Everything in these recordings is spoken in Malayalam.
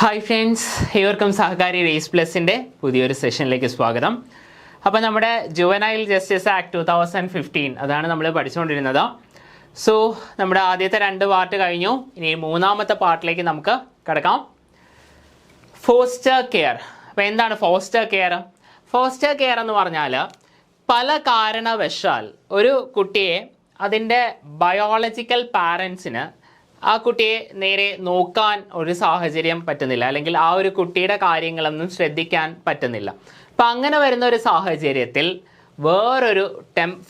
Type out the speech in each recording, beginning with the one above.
ഹായ് ഫ്രണ്ട്സ്, ഏവർക്കും സഹകാരി റേസ് പ്ലസിൻ്റെ പുതിയൊരു സെഷനിലേക്ക് സ്വാഗതം. അപ്പോൾ നമ്മുടെ ജുവനൈൽ ജസ്റ്റിസ് ആക്ട് 2015 അതാണ് നമ്മൾ പഠിച്ചുകൊണ്ടിരുന്നത്. സോ നമ്മുടെ ആദ്യത്തെ 2 പാർട്ട് കഴിഞ്ഞു. ഇനി മൂന്നാമത്തെ പാർട്ടിലേക്ക് നമുക്ക് കിടക്കാം. Foster care. അപ്പോൾ എന്താണ് ഫോസ്റ്റർ കെയർ? ഫോസ്റ്റർ കെയർ എന്ന് പറഞ്ഞാൽ പല കാരണവശാൽ ഒരു കുട്ടിയെ അതിൻ്റെ ബയോളജിക്കൽ പാരൻസിന് ആ കുട്ടിയെ നേരെ നോക്കാൻ ഒരു സാഹചര്യം പറ്റുന്നില്ല, അല്ലെങ്കിൽ ആ ഒരു കുട്ടിയുടെ കാര്യങ്ങളൊന്നും ശ്രദ്ധിക്കാൻ പറ്റുന്നില്ല. അപ്പം അങ്ങനെ വരുന്ന ഒരു സാഹചര്യത്തിൽ വേറൊരു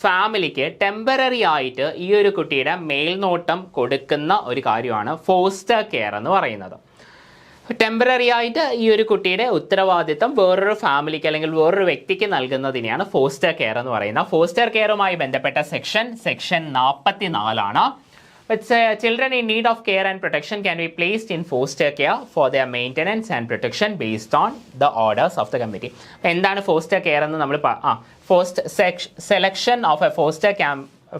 ഫാമിലിക്ക് ടെമ്പററി ആയിട്ട് ഈ ഒരു കുട്ടിയുടെ മേൽനോട്ടം കൊടുക്കുന്ന ഒരു കാര്യമാണ് ഫോസ്റ്റർ കെയർ എന്ന് പറയുന്നത്. ടെമ്പററി ആയിട്ട് ഈ ഒരു കുട്ടിയുടെ ഉത്തരവാദിത്തം വേറൊരു ഫാമിലിക്ക് അല്ലെങ്കിൽ വേറൊരു വ്യക്തിക്ക് നൽകുന്നതിനെയാണ് ഫോസ്റ്റർ കെയർ എന്ന് പറയുന്നത്. ഫോസ്റ്റർ കെയറുമായി ബന്ധപ്പെട്ട section 44 Children in need of care and protection can be placed in foster care for their maintenance and protection based on the orders of the committee. എന്താണ് ഫോസ്റ്റർ കെയർ എന്ന് നമ്മൾ selection of a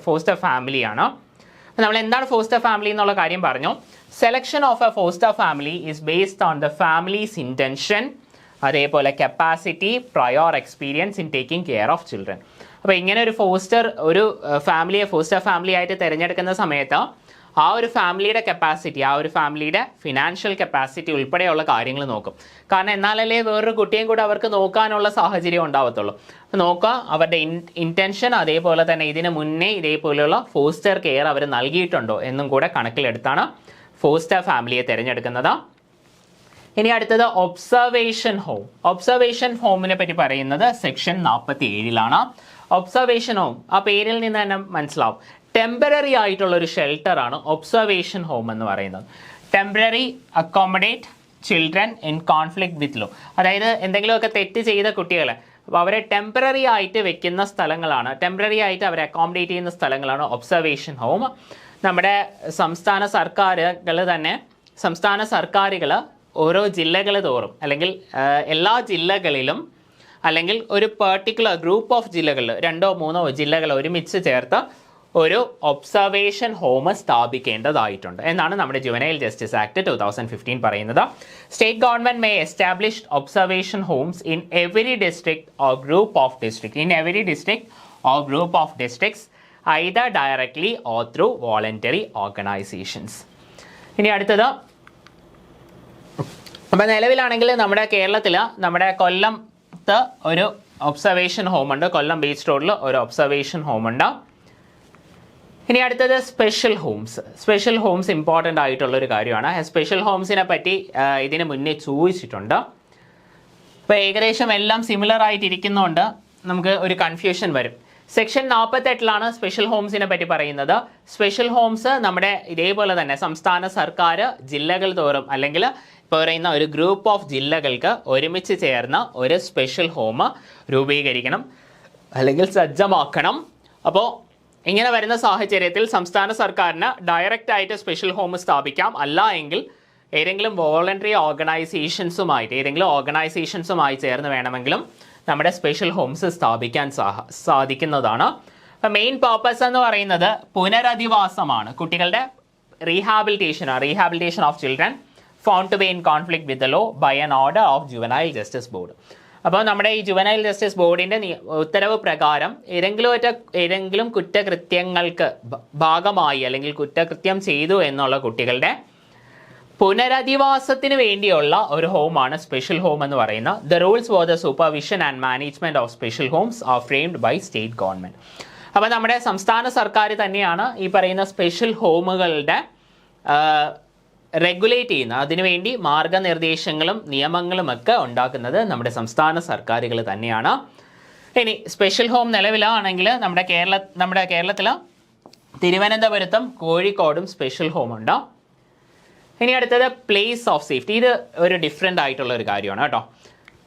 foster family ആണ്. നമ്മൾ എന്താണ് ഫോസ്റ്റർ ഫാമിലി എന്നുള്ള കാര്യം പറഞ്ഞു. Selection of a foster family is based on the family's intention, അതേപോലെ capacity, prior experience in taking care of children. അപ്പോൾ ഇങ്ങനെ ഒരു ഫോസ്റ്റർ ഫാമിലി ആയിട്ട് തിരഞ്ഞെടുക്കുന്ന സമയത്ത് ആ ഒരു ഫാമിലിയുടെ കപ്പാസിറ്റി, ആ ഒരു ഫാമിലിയുടെ ഫിനാൻഷ്യൽ കപ്പാസിറ്റി ഉൾപ്പെടെയുള്ള കാര്യങ്ങൾ നോക്കും. കാരണം എന്നാലല്ലേ വേറൊരു കുട്ടിയും കൂടെ അവർക്ക് നോക്കാനുള്ള സാഹചര്യം ഉണ്ടാവത്തുള്ളൂ. നോക്കുക അവരുടെ ഇൻറ്റൻഷൻ, അതേപോലെ തന്നെ ഇതിന് മുന്നേ ഇതേപോലെയുള്ള ഫോസ്റ്റർ കെയർ അവർ നൽകിയിട്ടുണ്ടോ എന്നും കൂടെ കണക്കിലെടുത്താണ് ഫോസ്റ്റർ ഫാമിലിയെ തിരഞ്ഞെടുക്കുന്നത്. ഇനി അടുത്തത് ഒബ്സർവേഷൻ ഹോം. ഒബ്സർവേഷൻ ഹോമിനെ പറ്റി പറയുന്നത് സെക്ഷൻ 47 ഒബ്സർവേഷൻ ഹോം ആ പേരിൽ നിന്ന് തന്നെ മനസ്സിലാവും, ടെമ്പററി ആയിട്ടുള്ളൊരു ഷെൽട്ടറാണ് ഒബ്സർവേഷൻ ഹോം എന്ന് പറയുന്നത്. Temporary accommodate children in conflict with law, അതായത് എന്തെങ്കിലുമൊക്കെ തെറ്റ് ചെയ്ത കുട്ടികളെ അപ്പോൾ അവരെ ടെമ്പററി ആയിട്ട് വെക്കുന്ന സ്ഥലങ്ങളാണ്, ടെമ്പററി ആയിട്ട് അവരെ അക്കോമഡേറ്റ് ചെയ്യുന്ന സ്ഥലങ്ങളാണ് ഒബ്സർവേഷൻ ഹോം. നമ്മുടെ സംസ്ഥാന സർക്കാരുകൾ ഓരോ ജില്ലകൾ തോറും അല്ലെങ്കിൽ എല്ലാ ജില്ലകളിലും അല്ലെങ്കിൽ ഒരു പെർട്ടിക്കുലർ ഗ്രൂപ്പ് ഓഫ് ജില്ലകൾ, 2 or 3 ജില്ലകൾ ഒരുമിച്ച് ചേർത്ത് ഒരു ഒബ്സർവേഷൻ ഹോം സ്ഥാപിക്കേണ്ടതായിട്ടുണ്ട് എന്നാണ് നമ്മുടെ ജുവനൈൽ ജസ്റ്റിസ് ആക്ട് 2015 പറയുന്നത്. State government may establish observation homes in every district or group of districts either directly or through voluntary organizations. ഇനി അടുത്തത്, അപ്പം നിലവിലാണെങ്കിൽ നമ്മുടെ കേരളത്തിൽ നമ്മുടെ കൊല്ലത്ത് ഒരു ഒബ്സർവേഷൻ ഹോമുണ്ട്, കൊല്ലം ബീച്ച് റോഡിൽ ഒരു ഒബ്സർവേഷൻ ഹോമുണ്ട്. ഇനി അടുത്തത് സ്പെഷ്യൽ ഹോംസ് ഇമ്പോർട്ടൻ്റ് ആയിട്ടുള്ളൊരു കാര്യമാണ്. സ്പെഷ്യൽ ഹോംസിനെ പറ്റി ഇതിന് മുന്നേ ചോദിച്ചിട്ടുണ്ട്. അപ്പോൾ ഏകദേശം എല്ലാം സിമിലർ ആയിട്ടിരിക്കുന്നതുകൊണ്ട് നമുക്ക് ഒരു കൺഫ്യൂഷൻ വരും. സെക്ഷൻ 48 സ്പെഷ്യൽ ഹോംസിനെ പറ്റി പറയുന്നത്. സ്പെഷ്യൽ ഹോംസ് നമ്മുടെ ഇതേപോലെ തന്നെ സംസ്ഥാന സർക്കാർ ജില്ലകൾ തോറും അല്ലെങ്കിൽ ഇപ്പോൾ പറയുന്ന ഒരു ഗ്രൂപ്പ് ഓഫ് ജില്ലകൾക്ക് ഒരുമിച്ച് ചേർന്ന ഒരു സ്പെഷ്യൽ ഹോം രൂപീകരിക്കണം അല്ലെങ്കിൽ സജ്ജമാക്കണം. അപ്പോൾ ഇങ്ങനെ വരുന്ന സാഹചര്യത്തിൽ സംസ്ഥാന സർക്കാരിന് ഡയറക്റ്റ് ആയിട്ട് സ്പെഷ്യൽ ഹോം സ്ഥാപിക്കാം, അല്ല എങ്കിൽ ഏതെങ്കിലും വോളണ്ടറി ഓർഗനൈസേഷൻസുമായി ചേർന്ന് വേണമെങ്കിലും നമ്മുടെ സ്പെഷ്യൽ ഹോംസ് സ്ഥാപിക്കാൻ സാധിക്കുന്നതാണ്. അപ്പം മെയിൻ പർപ്പസ് എന്ന് പറയുന്നത് പുനരധിവാസമാണ്, കുട്ടികളുടെ rehabilitation of children found to be in conflict with the law by an order of juvenile justice board. അപ്പോൾ നമ്മുടെ ഈ ജുവനൈൽ ജസ്റ്റിസ് ബോർഡിൻ്റെ ഉത്തരവ് പ്രകാരം ഏതെങ്കിലും കുറ്റകൃത്യങ്ങൾക്ക് ഭാഗമായി അല്ലെങ്കിൽ കുറ്റകൃത്യം ചെയ്തു എന്നുള്ള കുട്ടികളുടെ പുനരധിവാസത്തിന് വേണ്ടിയുള്ള ഒരു ഹോമാണ് സ്പെഷ്യൽ ഹോം എന്ന് പറയുന്നത്. The rules for the supervision and management of special homes are framed by state government. അപ്പോൾ നമ്മുടെ സംസ്ഥാന സർക്കാർ തന്നെയാണ് ഈ പറയുന്ന സ്പെഷ്യൽ ഹോമുകളുടെ റെഗുലേറ്റ് ചെയ്യുന്നത്, അതിനുവേണ്ടി മാർഗനിർദ്ദേശങ്ങളും നിയമങ്ങളും ഒക്കെ ഉണ്ടാക്കുന്നത് നമ്മുടെ സംസ്ഥാന സർക്കാരുകൾ തന്നെയാണ്. ഇനി സ്പെഷ്യൽ ഹോം നിലവിലാണെങ്കിൽ നമ്മുടെ കേരളത്തിൽ തിരുവനന്തപുരത്തും കോഴിക്കോടും സ്പെഷ്യൽ ഹോമുണ്ട്. ഇനി അടുത്തത് പ്ലേസ് ഓഫ് സേഫ്റ്റി. ഇത് ഒരു ഡിഫറെൻ്റ് ആയിട്ടുള്ള ഒരു കാര്യമാണ് കേട്ടോ.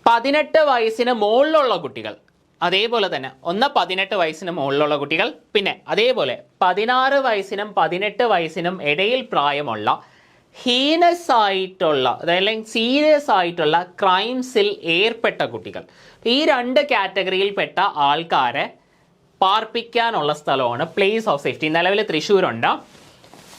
18 വയസ്സിന് മുകളിലുള്ള കുട്ടികൾ, അതേപോലെ തന്നെ 18 വയസ്സിന് മുകളിലുള്ള കുട്ടികൾ, പിന്നെ അതേപോലെ 16 വയസ്സിനും 18 വയസ്സിനും ഇടയിൽ പ്രായമുള്ള ഹീനസ് ആയിട്ടുള്ള അല്ലെങ്കിൽ സീരിയസ് ആയിട്ടുള്ള ക്രൈംസിൽ ഏർപ്പെട്ട കുട്ടികൾ, ഈ 2 കാറ്റഗറിയിൽപ്പെട്ട ആൾക്കാരെ പാർപ്പിക്കാനുള്ള സ്ഥലമാണ് പ്ലേസ് ഓഫ് സേഫ്റ്റി. നിലവിൽ തൃശ്ശൂരുണ്ട്.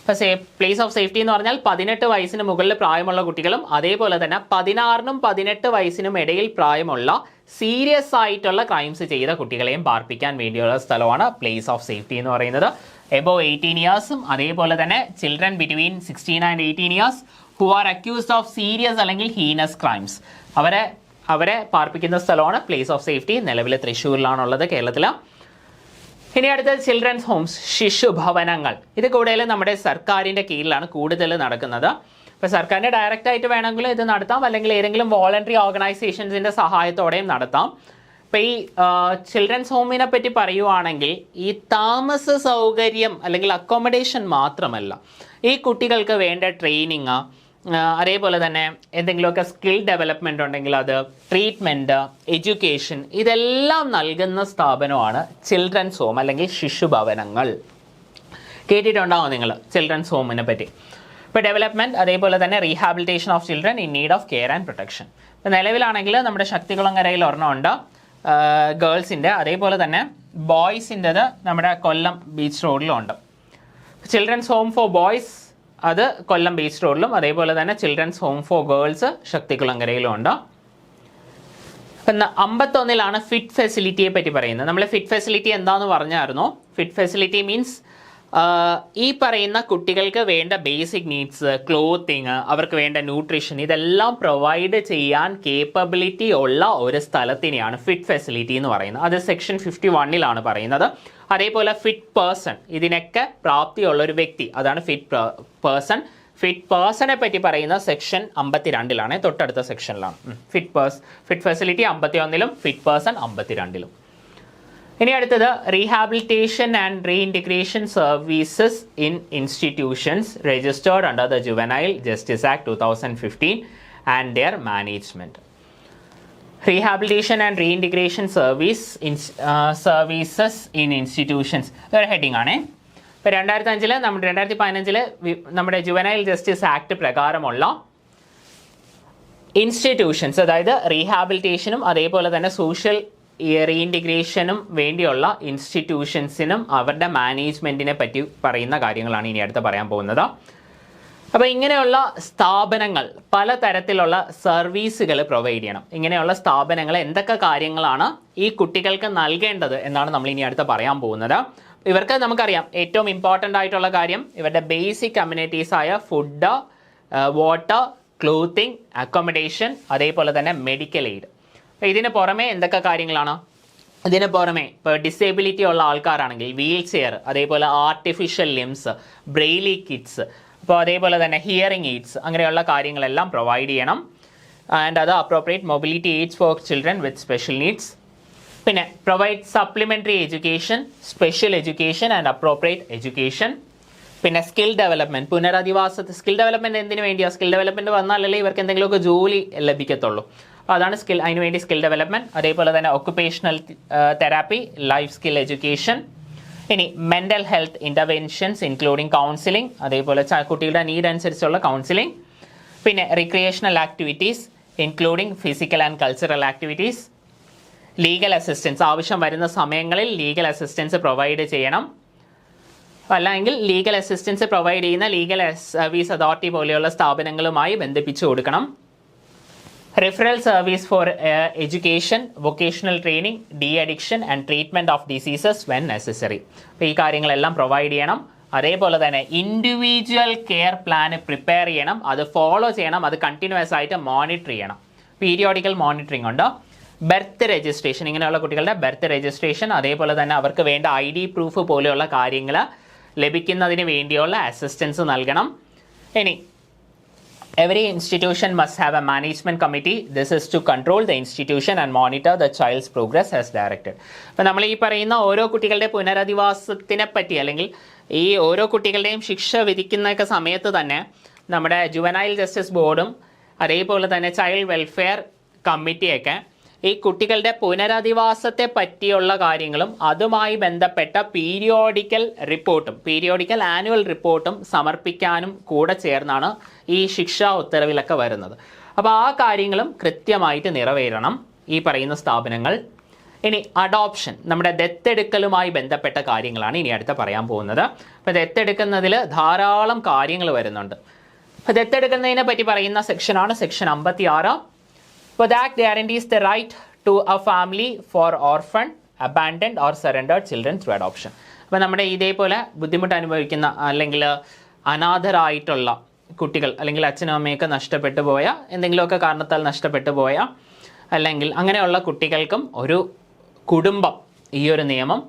ഇപ്പോൾ പ്ലേസ് ഓഫ് സേഫ്റ്റി എന്ന് പറഞ്ഞാൽ 18 വയസ്സിന് മുകളിൽ പ്രായമുള്ള കുട്ടികളും അതേപോലെ തന്നെ 16നും 18 വയസ്സിനും ഇടയിൽ പ്രായമുള്ള സീരിയസ് ആയിട്ടുള്ള ക്രൈംസ് ചെയ്ത കുട്ടികളെയും പാർപ്പിക്കാൻ വേണ്ടിയുള്ള സ്ഥലമാണ് പ്ലേസ് ഓഫ് സേഫ്റ്റി എന്ന് പറയുന്നത്. എബോവ് 18 ഇയേഴ്സും അതേപോലെ തന്നെ children between 16 and 18 years who are accused of serious അല്ലെങ്കിൽ ഹീനസ് ക്രൈംസ് അവരെ പാർപ്പിക്കുന്ന സ്ഥലമാണ് പ്ലേസ് ഓഫ് സേഫ്റ്റി. നിലവിൽ തൃശ്ശൂരിലാണുള്ളത്, കേരളത്തിൽ. ഇനി അടുത്തത് ചിൽഡ്രൻസ് ഹോംസ്, ശിശുഭവനങ്ങൾ. ഇത് കൂടുതലും നമ്മുടെ സർക്കാരിൻ്റെ കീഴിലാണ് കൂടുതൽ നടക്കുന്നത്. ഇപ്പോൾ സർക്കാരിൻ്റെ ഡയറക്റ്റ് ആയിട്ട് വേണമെങ്കിൽ ഇത് നടത്താം, അല്ലെങ്കിൽ ഏതെങ്കിലും വോളണ്ടറി ഓർഗനൈസേഷൻസിൻ്റെ സഹായത്തോടെയും നടത്താം. ഇപ്പോൾ ഈ ചിൽഡ്രൻസ് ഹോമിനെ പറ്റി പറയുവാണെങ്കിൽ ഈ താമസ സൗകര്യം അല്ലെങ്കിൽ അക്കോമഡേഷൻ മാത്രമല്ല, ഈ കുട്ടികൾക്ക് വേണ്ട ട്രെയിനിങ്, അതേപോലെ തന്നെ എന്തെങ്കിലുമൊക്കെ സ്കിൽ ഡെവലപ്മെൻ്റ് ഉണ്ടെങ്കിൽ അത്, ട്രീറ്റ്മെൻറ്റ്, എഡ്യൂക്കേഷൻ, ഇതെല്ലാം നൽകുന്ന സ്ഥാപനമാണ് ചിൽഡ്രൻസ് ഹോം അല്ലെങ്കിൽ ശിശുഭവനങ്ങൾ. കേട്ടിട്ടുണ്ടാവും നിങ്ങൾ ചിൽഡ്രൻസ് ഹോമിനെ പറ്റി. ഇപ്പോൾ ഡെവലപ്മെൻറ്റ്, അതേപോലെ തന്നെ rehabilitation of children in need of care and protection. ഇപ്പോൾ നിലവിലാണെങ്കിൽ നമ്മുടെ ശക്തികുളങ്ങരയിൽ ഒരെണ്ണമുണ്ട് ഗേൾസിൻ്റെ, അതേപോലെ തന്നെ ബോയ്സിൻ്റെത് നമ്മുടെ കൊല്ലം ബീച്ച് റോഡിലുണ്ട്. ചിൽഡ്രൻസ് ഹോം ഫോർ ബോയ്സ് അത് കൊല്ലം ബീച്ച് റോഡിലും, അതേപോലെ തന്നെ ചിൽഡ്രൻസ് ഹോം ഫോർ ഗേൾസ് ശക്തികുളങ്ങരയിലും ഉണ്ട്. അപ്പം 51 ഫിറ്റ് ഫെസിലിറ്റിയെ പറ്റി പറയുന്നത്. നമ്മൾ ഫിറ്റ് ഫെസിലിറ്റി എന്താണെന്ന് പറഞ്ഞായിരുന്നു. ഫിറ്റ് ഫെസിലിറ്റി മീൻസ് ഈ പറയുന്ന കുട്ടികൾക്ക് വേണ്ട ബേസിക് നീഡ്സ്, ക്ലോത്തിങ്, അവർക്ക് വേണ്ട ന്യൂട്രീഷൻ, ഇതെല്ലാം പ്രൊവൈഡ് ചെയ്യാൻ കേപ്പബിലിറ്റി ഉള്ള ഒരു സ്ഥലത്തിനെയാണ് ഫിറ്റ് ഫെസിലിറ്റി എന്ന് പറയുന്നത്. അത് സെക്ഷൻ 51 പറയുന്നത്. അതേപോലെ ഫിറ്റ് പേഴ്സൺ, ഇതിനൊക്കെ പ്രാപ്തിയുള്ള ഒരു വ്യക്തി, അതാണ് ഫിറ്റ് പേഴ്സൺ. ഫിറ്റ് പേഴ്സണെ പറ്റി പറയുന്ന സെക്ഷൻ 52 തൊട്ടടുത്ത സെക്ഷനിലാണ്. Fit facility 51 fit person 52. ഇനി അടുത്തത് rehabilitation and reintegration services in institutions registered under the juvenile justice act 2015 and their management. Rehabilitation and reintegration services in institutions ഒരു ഹെഡിങ് ആണേ. ഇപ്പോൾ 2015 നമ്മുടെ ജുവനൈൽ ജസ്റ്റിസ് ആക്ട് പ്രകാരമുള്ള ഇൻസ്റ്റിറ്റ്യൂഷൻസ്, അതായത് റീഹാബിലിറ്റേഷനും അതേപോലെ തന്നെ സോഷ്യൽ റീഇൻറ്റിഗ്രേഷനും വേണ്ടിയുള്ള ഇൻസ്റ്റിറ്റ്യൂഷൻസിനും അവരുടെ മാനേജ്മെൻറ്റിനെ പറ്റി പറയുന്ന കാര്യങ്ങളാണ് ഇനി അടുത്ത് പറയാൻ പോകുന്നത്. അപ്പോൾ ഇങ്ങനെയുള്ള സ്ഥാപനങ്ങൾ പലതരത്തിലുള്ള സർവീസുകൾ പ്രൊവൈഡ് ചെയ്യണം. ഇങ്ങനെയുള്ള സ്ഥാപനങ്ങൾ എന്തൊക്കെ കാര്യങ്ങളാണ് ഈ കുട്ടികൾക്ക് നൽകേണ്ടത് എന്നാണ് നമ്മൾ ഇനി അടുത്ത് പറയാൻ പോകുന്നത്. ഇവർക്ക് നമുക്കറിയാം ഏറ്റവും ഇമ്പോർട്ടൻ്റ് ആയിട്ടുള്ള കാര്യം ഇവരുടെ ബേസിക് കമ്മ്യൂണിറ്റീസ് ആയ ഫുഡ്, വാട്ടർ, ക്ലോത്തിങ്, അക്കോമഡേഷൻ, അതേപോലെ തന്നെ മെഡിക്കൽ എയ്ഡ്. ഇതിന് പുറമെ എന്തൊക്കെ കാര്യങ്ങളാണ്? ഇതിന് പുറമെ ഇപ്പോൾ ഡിസേബിലിറ്റി ഉള്ള ആൾക്കാരാണെങ്കിൽ വീൽ ചെയർ, അതേപോലെ ആർട്ടിഫിഷ്യൽ ലിംസ്, ബ്രെയിലി കിറ്റ്സ്, അപ്പോൾ അതേപോലെ തന്നെ ഹിയറിംഗ് എയ്ഡ്സ്, അങ്ങനെയുള്ള കാര്യങ്ങളെല്ലാം പ്രൊവൈഡ് ചെയ്യണം. ആൻഡ് അത് appropriate mobility aids for children with special needs. പിന്നെ provide supplementary education, special education and appropriate education. പിന്നെ സ്കിൽ ഡെവലപ്മെൻറ്റ്, പുനരധിവാസത്തിൽ സ്കിൽ ഡെവലപ്മെൻറ്റ് എന്തിനു വേണ്ടിയാണ്? സ്കിൽ ഡെവലപ്മെൻറ്റ് വന്നാലല്ലേ ഇവർക്ക് എന്തെങ്കിലുമൊക്കെ ജോലി ലഭിക്കത്തുള്ളൂ. അപ്പോൾ അതാണ് അതിനുവേണ്ടി സ്കിൽ ഡെവലപ്മെൻറ്റ്. അതേപോലെ തന്നെ occupational therapy, life skill education. ഇനി mental health interventions including counselling, അതേപോലെ കുട്ടികളുടെ നീഡ് അനുസരിച്ചുള്ള കൗൺസിലിംഗ്. പിന്നെ recreational activities including physical and cultural activities. Legal assistance, ആവശ്യം വരുന്ന സമയങ്ങളിൽ ലീഗൽ അസിസ്റ്റൻസ് പ്രൊവൈഡ് ചെയ്യണം. അല്ലെങ്കിൽ ലീഗൽ അസിസ്റ്റൻസ് പ്രൊവൈഡ് ചെയ്യുന്ന ലീഗൽ സർവീസ് അതോറിറ്റി പോലെയുള്ള സ്ഥാപനങ്ങളുമായി ബന്ധിപ്പിച്ചു കൊടുക്കണം. Referral service for education, vocational training, de-addiction and treatment of diseases when necessary. അപ്പോൾ ഈ കാര്യങ്ങളെല്ലാം പ്രൊവൈഡ് ചെയ്യണം. അതേപോലെ തന്നെ ഇൻഡിവിജ്വൽ കെയർ പ്ലാൻ പ്രിപ്പയർ ചെയ്യണം, അത് ഫോളോ ചെയ്യണം, അത് കണ്ടിന്യൂസ് ആയിട്ട് മോണിറ്റർ ചെയ്യണം. പീരിയോഡിക്കൽ മോണിറ്ററിംഗ് ഉണ്ട്. ബർത്ത് രജിസ്ട്രേഷൻ, ഇങ്ങനെയുള്ള കുട്ടികളുടെ ബർത്ത് രജിസ്ട്രേഷൻ, അതേപോലെ തന്നെ അവർക്ക് വേണ്ട ID പ്രൂഫ് പോലെയുള്ള കാര്യങ്ങൾ ലഭിക്കുന്നതിന് വേണ്ടിയുള്ള അസിസ്റ്റൻസ് നൽകണം. ഇനി every institution must have a management committee. This is to control the institution and monitor the child's progress as directed. അപ്പോൾ നമ്മൾ ഈ പറയുന്ന ഓരോ കുട്ടികളുടെ പുനരധിവാസത്തിനെ പറ്റി അല്ലെങ്കിൽ ഈ ഓരോ കുട്ടികളുടെയും ശിക്ഷ വിധിക്കുന്നൊക്കെ സമയത്ത് തന്നെ നമ്മുടെ ജുവനൈൽ ജസ്റ്റിസ് ബോർഡും അതേപോലെ തന്നെ ചൈൽഡ് വെൽഫെയർ കമ്മിറ്റിയൊക്കെ ഈ കുട്ടികളുടെ പുനരധിവാസത്തെ പറ്റിയുള്ള കാര്യങ്ങളും അതുമായി ബന്ധപ്പെട്ട പീരിയോഡിക്കൽ ആനുവൽ റിപ്പോർട്ടും സമർപ്പിക്കാനും കൂടെ ചേർന്നാണ് ഈ ശിക്ഷാ ഉത്തരവിലൊക്കെ വരുന്നത്. അപ്പോൾ ആ കാര്യങ്ങളും കൃത്യമായിട്ട് നിറവേറണം ഈ പറയുന്ന സ്ഥാപനങ്ങൾ. ഇനി അഡോപ്ഷൻ, നമ്മുടെ ദത്തെടുക്കലുമായി ബന്ധപ്പെട്ട കാര്യങ്ങളാണ് ഇനി അടുത്ത പറയാൻ പോകുന്നത്. അപ്പോൾ ദത്തെടുക്കുന്നതിൽ ധാരാളം കാര്യങ്ങൾ വരുന്നുണ്ട്. അപ്പോൾ ദത്തെടുക്കുന്നതിനെ പറ്റി പറയുന്ന സെക്ഷനാണ് സെക്ഷൻ 56. അപ്പോൾ the act guarantees the right to a family for orphan, abandoned or surrendered children through adoption. അപ്പോൾ നമ്മുടെ ഇതേപോലെ ബുദ്ധിമുട്ട് അനുഭവിക്കുന്ന അല്ലെങ്കിൽ അനാഥരായിട്ടുള്ള കുട്ടികൾ, അല്ലെങ്കിൽ അച്ഛനും അമ്മയൊക്കെ നഷ്ടപ്പെട്ടു പോയ, എന്തെങ്കിലുമൊക്കെ കാരണത്താൽ നഷ്ടപ്പെട്ടു പോയ, അല്ലെങ്കിൽ അങ്ങനെയുള്ള കുട്ടികൾക്കും ഒരു കുടുംബം ഈ ഒരു നിയമം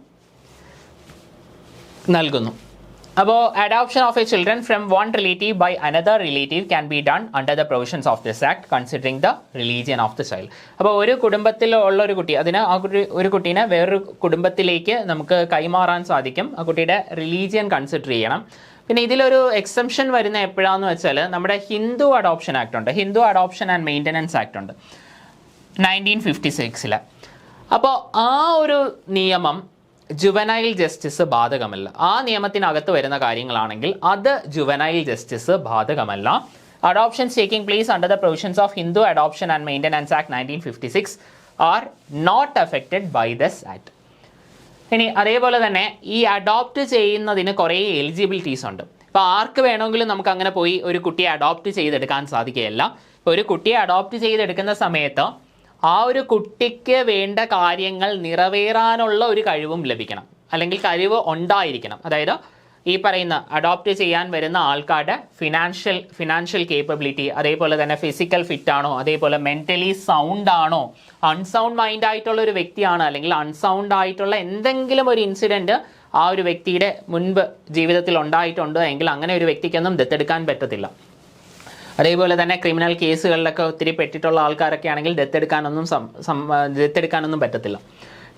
നൽകുന്നു. അപ്പോൾ adoption of a children from one relative by another relative can be done under the provisions of this act considering the religion of the child. അപ്പോൾ ഒരു കുടുംബത്തിലുള്ള ഒരു കുട്ടി, അതിന് ഒരു കുട്ടീനെ വേറൊരു കുടുംബത്തിലേക്ക് നമുക്ക് കൈമാറാൻ സാധിക്കും. ആ കുട്ടിയുടെ റിലീജിയൻ കൺസിഡർ ചെയ്യണം. പിന്നെ ഇതിലൊരു എക്സംഷൻ വരുന്ന എപ്പോഴാണെന്ന് വെച്ചാൽ നമ്മുടെ ഹിന്ദു അഡോപ്ഷൻ ആക്ട് ഉണ്ട്, Hindu adoption and maintenance act ഉണ്ട് 1956. അപ്പോൾ ആ ഒരു നിയമം ജുവനൈൽ ജസ്റ്റിസ് ബാധകമല്ല. ആ നിയമത്തിനകത്ത് വരുന്ന കാര്യങ്ങളാണെങ്കിൽ അത് ജുവനൈൽ ജസ്റ്റിസ് ബാധകമല്ല. Adoptions taking place under the provisions of Hindu adoption and maintenance act 1956 are not affected by this act. ഇനി അതേപോലെ തന്നെ ഈ അഡോപ്റ്റ് ചെയ്യുന്നതിന് കുറേ എലിജിബിലിറ്റീസ് ഉണ്ട്. ഇപ്പോൾ ആർക്ക് വേണമെങ്കിലും നമുക്ക് അങ്ങനെ പോയി ഒരു കുട്ടിയെ അഡോപ്റ്റ് ചെയ്തെടുക്കാൻ സാധിക്കുകയില്ല. ഇപ്പോൾ ഒരു കുട്ടിയെ അഡോപ്റ്റ് ചെയ്തെടുക്കുന്ന സമയത്ത് ആ ഒരു കുട്ടിക്ക് വേണ്ട കാര്യങ്ങൾ നിറവേറാനുള്ള ഒരു കഴിവും ലഭിക്കണം, അല്ലെങ്കിൽ കഴിവ് ഉണ്ടായിരിക്കണം. അതായത് ഈ പറയുന്ന അഡോപ്റ്റ് ചെയ്യാൻ വരുന്ന ആൾക്കാരുടെ ഫിനാൻഷ്യൽ കേപ്പബിലിറ്റി, അതേപോലെ തന്നെ ഫിസിക്കൽ ഫിറ്റ് ആണോ, അതേപോലെ മെൻ്റലി സൗണ്ട് ആണോ, അൺസൗണ്ട് മൈൻഡ് ആയിട്ടുള്ള ഒരു വ്യക്തിയാണ്, അല്ലെങ്കിൽ അൺസൗണ്ട് ആയിട്ടുള്ള എന്തെങ്കിലും ഒരു ഇൻസിഡൻറ്റ് ആ ഒരു വ്യക്തിയുടെ മുൻപ് ജീവിതത്തിൽ ഉണ്ടായിട്ടുണ്ടോ എങ്കിൽ അങ്ങനെ ഒരു വ്യക്തിക്കൊന്നും ദത്തെടുക്കാൻ പറ്റത്തില്ല. അതേപോലെ തന്നെ ക്രിമിനൽ കേസുകളിലൊക്കെ ഒത്തിരി പെട്ടിട്ടുള്ള ആൾക്കാരൊക്കെ ആണെങ്കിൽ ദത്തെടുക്കാനൊന്നും പറ്റത്തില്ല.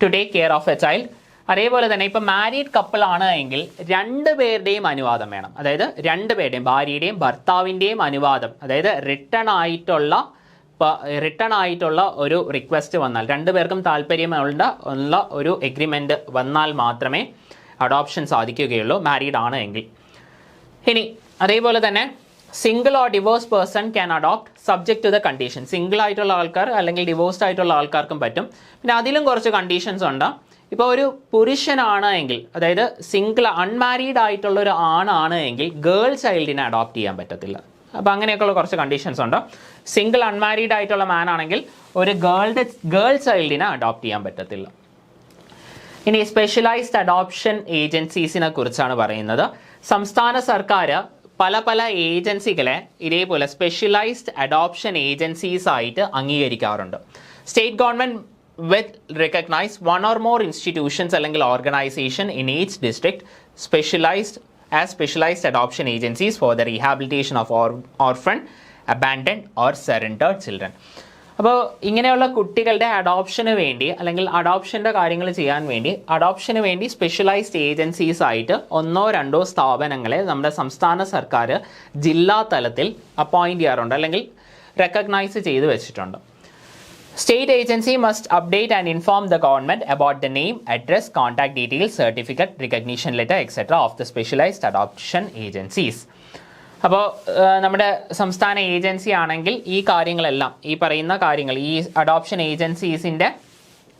To take care of a child. അതേപോലെ തന്നെ ഇപ്പോൾ മാരീഡ് കപ്പിൾ ആണ് എങ്കിൽ രണ്ടുപേരുടെയും അനുവാദം വേണം. അതായത് രണ്ടുപേരുടെയും, ഭാര്യയുടെയും ഭർത്താവിൻ്റെയും അനുവാദം, അതായത് റിട്ടേൺ ആയിട്ടുള്ള ഒരു റിക്വസ്റ്റ് വന്നാൽ, രണ്ടുപേർക്കും താല്പര്യമുള്ള ഒരു എഗ്രിമെൻറ്റ് വന്നാൽ മാത്രമേ അഡോപ്ഷൻ സാധിക്കുകയുള്ളൂ മാരീഡ് ആണ് എങ്കിൽ. ഇനി അതേപോലെ തന്നെ single or divorce person can adopt subject to the condition. Single ആയിട്ടുള്ള ആൾക്കാർ അല്ലെങ്കിൽ ഡിവോഴ്സ്ഡ് ആയിട്ടുള്ള ആൾക്കാർക്കും പറ്റും. പിന്നെ അതിലും കുറച്ച് കണ്ടീഷൻസ് ഉണ്ട്. ഇപ്പോൾ ഒരു പുരുഷനാണ് എങ്കിൽ, അതായത് സിംഗിൾ അൺമാരീഡ് ആയിട്ടുള്ള ഒരു ആണാണ് എങ്കിൽ ഗേൾ ചൈൽഡിനെ അഡോപ്റ്റ് ചെയ്യാൻ പറ്റത്തില്ല. അപ്പോൾ അങ്ങനെയൊക്കെയുള്ള കുറച്ച് കണ്ടീഷൻസ് ഉണ്ട്. സിംഗിൾ അൺമാരീഡ് ആയിട്ടുള്ള മാൻ ആണെങ്കിൽ ഒരു ഗേൾ ചൈൽഡിനെ അഡോപ്റ്റ് ചെയ്യാൻ പറ്റത്തില്ല. ഇനി സ്പെഷ്യലൈസ്ഡ് അഡോപ്ഷൻ ഏജൻസീസിനെ കുറിച്ചാണ് പറയുന്നത്. സംസ്ഥാന സർക്കാർ പല ഏജൻസികളെ ഇതേപോലെ സ്പെഷ്യലൈസ്ഡ് അഡോപ്ഷൻ ഏജൻസീസ് ആയിട്ട് അംഗീകരിക്കാറുണ്ട്. State government with recognise one or more institutions അല്ലെങ്കിൽ organisation in each district specialised adoption agencies for the rehabilitation of orphan, abandoned or surrendered children. അപ്പോൾ ഇങ്ങനെയുള്ള കുട്ടികളുടെ അഡോപ്ഷന് വേണ്ടി അല്ലെങ്കിൽ അഡോപ്ഷൻ്റെ കാര്യങ്ങൾ ചെയ്യാൻ വേണ്ടി അഡോപ്ഷന് വേണ്ടി സ്പെഷ്യലൈസ്ഡ് ഏജൻസീസ് ആയിട്ട് 1-2 സ്ഥാപനങ്ങളെ നമ്മുടെ സംസ്ഥാന സർക്കാർ ജില്ലാ തലത്തിൽ അപ്പോയിൻറ്റ് ചെയ്യാറുണ്ട്, അല്ലെങ്കിൽ റെക്കഗ്നൈസ് ചെയ്ത് വെച്ചിട്ടുണ്ട്. State agency must update and inform the government about the name, address, contact details, certificate, recognition letter etcetera of the specialised adoption agencies. അപ്പോൾ നമ്മുടെ സംസ്ഥാന ഏജൻസി ആണെങ്കിൽ ഈ കാര്യങ്ങളെല്ലാം, ഈ പറയുന്ന കാര്യങ്ങൾ, ഈ അഡോപ്ഷൻ ഏജൻസീസിൻ്റെ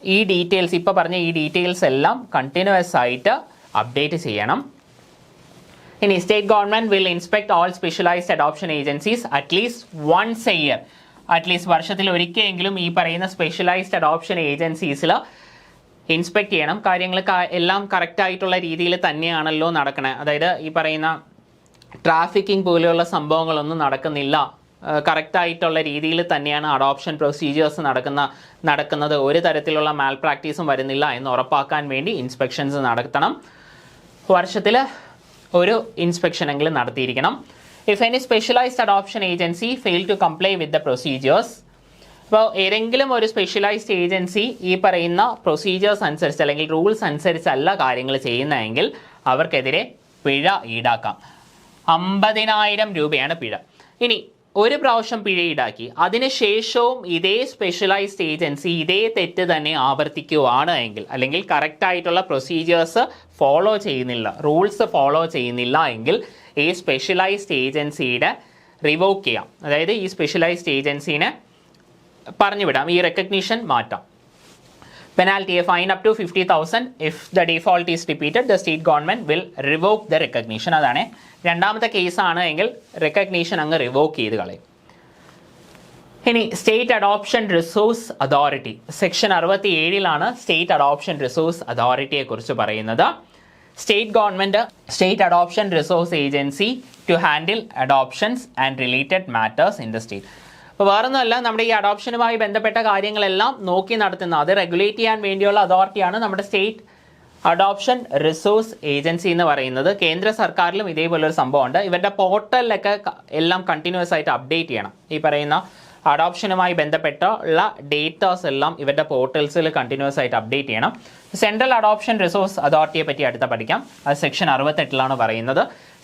ഈ ഡീറ്റെയിൽസ്, ഇപ്പോൾ പറഞ്ഞ ഈ ഡീറ്റെയിൽസ് എല്ലാം കണ്ടിന്യൂസ് ആയിട്ട് അപ്ഡേറ്റ് ചെയ്യണം. ഇനി state government will inspect all specialised adoption agencies at least once a year. At least വർഷത്തിൽ ഒരിക്കലെങ്കിലും ഈ പറയുന്ന സ്പെഷ്യലൈസ്ഡ് അഡോപ്ഷൻ ഏജൻസീസിൽ ഇൻസ്പെക്ട് ചെയ്യണം. കാര്യങ്ങൾ എല്ലാം കറക്റ്റായിട്ടുള്ള രീതിയിൽ തന്നെയാണല്ലോ നടക്കണേ. അതായത് ഈ പറയുന്ന ട്രാഫിക്കിംഗ് പോലെയുള്ള സംഭവങ്ങളൊന്നും നടക്കുന്നില്ല, കറക്റ്റായിട്ടുള്ള രീതിയിൽ തന്നെയാണ് അഡോപ്ഷൻ പ്രൊസീജിയേഴ്സ് നടക്കുന്നത്, ഒരു തരത്തിലുള്ള മാൽ പ്രാക്ടീസും വരുന്നില്ല എന്ന് ഉറപ്പാക്കാൻ വേണ്ടി ഇൻസ്പെക്ഷൻസ് നടത്തണം. വർഷത്തിൽ ഒരു ഇൻസ്പെക്ഷനെങ്കിലും നടത്തിയിരിക്കണം. If any specialised adoption agency fail to comply with the procedures, അപ്പോൾ ഏതെങ്കിലും ഒരു സ്പെഷ്യലൈസ്ഡ് ഏജൻസി ഈ പറയുന്ന പ്രൊസീജിയേഴ്സ് അനുസരിച്ച് അല്ലെങ്കിൽ റൂൾസ് അനുസരിച്ചല്ല കാര്യങ്ങൾ ചെയ്യുന്നതെങ്കിൽ അവർക്കെതിരെ പിഴ ഈടാക്കാം. 50,000 രൂപയാണ് പിഴ. ഇനി ഒരു പ്രാവശ്യം പിഴ ഈടാക്കി അതിനുശേഷവും ഇതേ സ്പെഷ്യലൈസ്ഡ് ഏജൻസി ഇതേ തെറ്റ് തന്നെ ആവർത്തിക്കുകയാണ് എങ്കിൽ, അല്ലെങ്കിൽ കറക്റ്റായിട്ടുള്ള പ്രൊസീജിയേഴ്സ് ഫോളോ ചെയ്യുന്നില്ല, റൂൾസ് ഫോളോ ചെയ്യുന്നില്ല എങ്കിൽ ഈ സ്പെഷ്യലൈസ്ഡ് ഏജൻസിയുടെ റിവോക്ക് ചെയ്യാം. അതായത് ഈ സ്പെഷ്യലൈസ്ഡ് ഏജൻസീനെ പറഞ്ഞു വിടാം, ഈ റെക്കഗ്നീഷൻ മാറ്റാം. penalty, a fine up to 50,000. If the default is repeated, the state government will revoke the recognition. അതാണ് രണ്ടാമത്തെ കേസാണ് എങ്കിൽ റെക്കഗ്നീഷൻ അങ്ങ് റിവോക്ക് ചെയ്ത് കളയും. ഇനി state adoption resource authority section 67 state adoption resource അതോറിറ്റിയെ കുറിച്ച് പറയുന്നത്. State government state adoption resource agency to handle adoptions and related matters in the state. അപ്പോൾ വേറൊന്നുമല്ല, നമ്മുടെ ഈ അഡോപ്ഷനുമായി ബന്ധപ്പെട്ട കാര്യങ്ങളെല്ലാം നോക്കി നടത്തുന്ന, അത് റെഗുലേറ്റ് ചെയ്യാൻ വേണ്ടിയുള്ള അതോറിറ്റിയാണ് നമ്മുടെ സ്റ്റേറ്റ് അഡോപ്ഷൻ റിസോഴ്സ് ഏജൻസി എന്ന് പറയുന്നത്. കേന്ദ്ര സർക്കാരിലും ഇതേപോലൊരു സംഭവമുണ്ട്. ഇവരുടെ പോർട്ടലിലൊക്കെ എല്ലാം കണ്ടിന്യൂസ് ആയിട്ട് അപ്ഡേറ്റ് ചെയ്യണം. ഈ പറയുന്ന അഡോപ്ഷനുമായി ബന്ധപ്പെട്ടുള്ള ഡേറ്റാസ് എല്ലാം ഇവരുടെ പോർട്ടൽസിൽ കണ്ടിന്യൂസ് ആയിട്ട് അപ്ഡേറ്റ് ചെയ്യണം. സെൻട്രൽ അഡോപ്ഷൻ റിസോഴ്സ് അതോറിറ്റിയെ പറ്റി അടുത്ത പഠിക്കാം. അത് സെക്ഷൻ 68 പറയുന്നത്.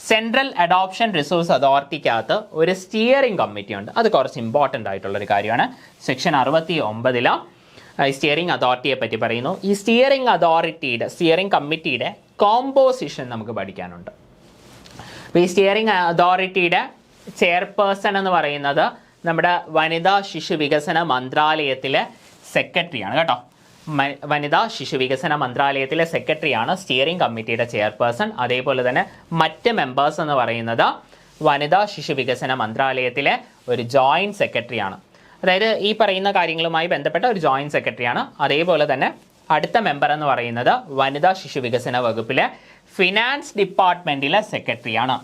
സെൻട്രൽ അഡോപ്ഷൻ റിസോഴ്സ് അതോറിറ്റിക്കകത്ത് ഒരു സ്റ്റിയറിംഗ് കമ്മിറ്റി ഉണ്ട്. അത് കുറച്ച് ഇമ്പോർട്ടൻ്റ് ആയിട്ടുള്ളൊരു കാര്യമാണ്. സെക്ഷൻ 69 സ്റ്റിയറിംഗ് അതോറിറ്റിയെ പറ്റി പറയുന്നു. ഈ സ്റ്റിയറിംഗ് കമ്മിറ്റിയുടെ കോമ്പോസിഷൻ നമുക്ക് പഠിക്കാനുണ്ട്. അപ്പോൾ ഈ സ്റ്റിയറിംഗ് അതോറിറ്റിയുടെ ചെയർപേഴ്സൺ എന്ന് പറയുന്നത് നമ്മുടെ വനിതാ ശിശു വികസന മന്ത്രാലയത്തിലെ സെക്രട്ടറിയാണ് കേട്ടോ. വനിതാ ശിശു വികസന മന്ത്രാലയത്തിലെ സെക്രട്ടറിയാണ് സ്റ്റിയറിംഗ് കമ്മിറ്റിയുടെ ചെയർപേഴ്സൺ. അതേപോലെ തന്നെ മറ്റ് മെമ്പേഴ്സ് എന്ന് പറയുന്നത് വനിതാ ശിശു വികസന മന്ത്രാലയത്തിലെ ഒരു ജോയിൻറ്റ് സെക്രട്ടറിയാണ്. അതായത് ഈ പറയുന്ന കാര്യങ്ങളുമായി ബന്ധപ്പെട്ട ഒരു ജോയിൻറ്റ് സെക്രട്ടറിയാണ്. അതേപോലെ തന്നെ അടുത്ത മെമ്പർ എന്ന് പറയുന്നത് വനിതാ ശിശു വികസന വകുപ്പിലെ ഫിനാൻസ് ഡിപ്പാർട്ട്മെൻറ്റിലെ സെക്രട്ടറിയാണ്.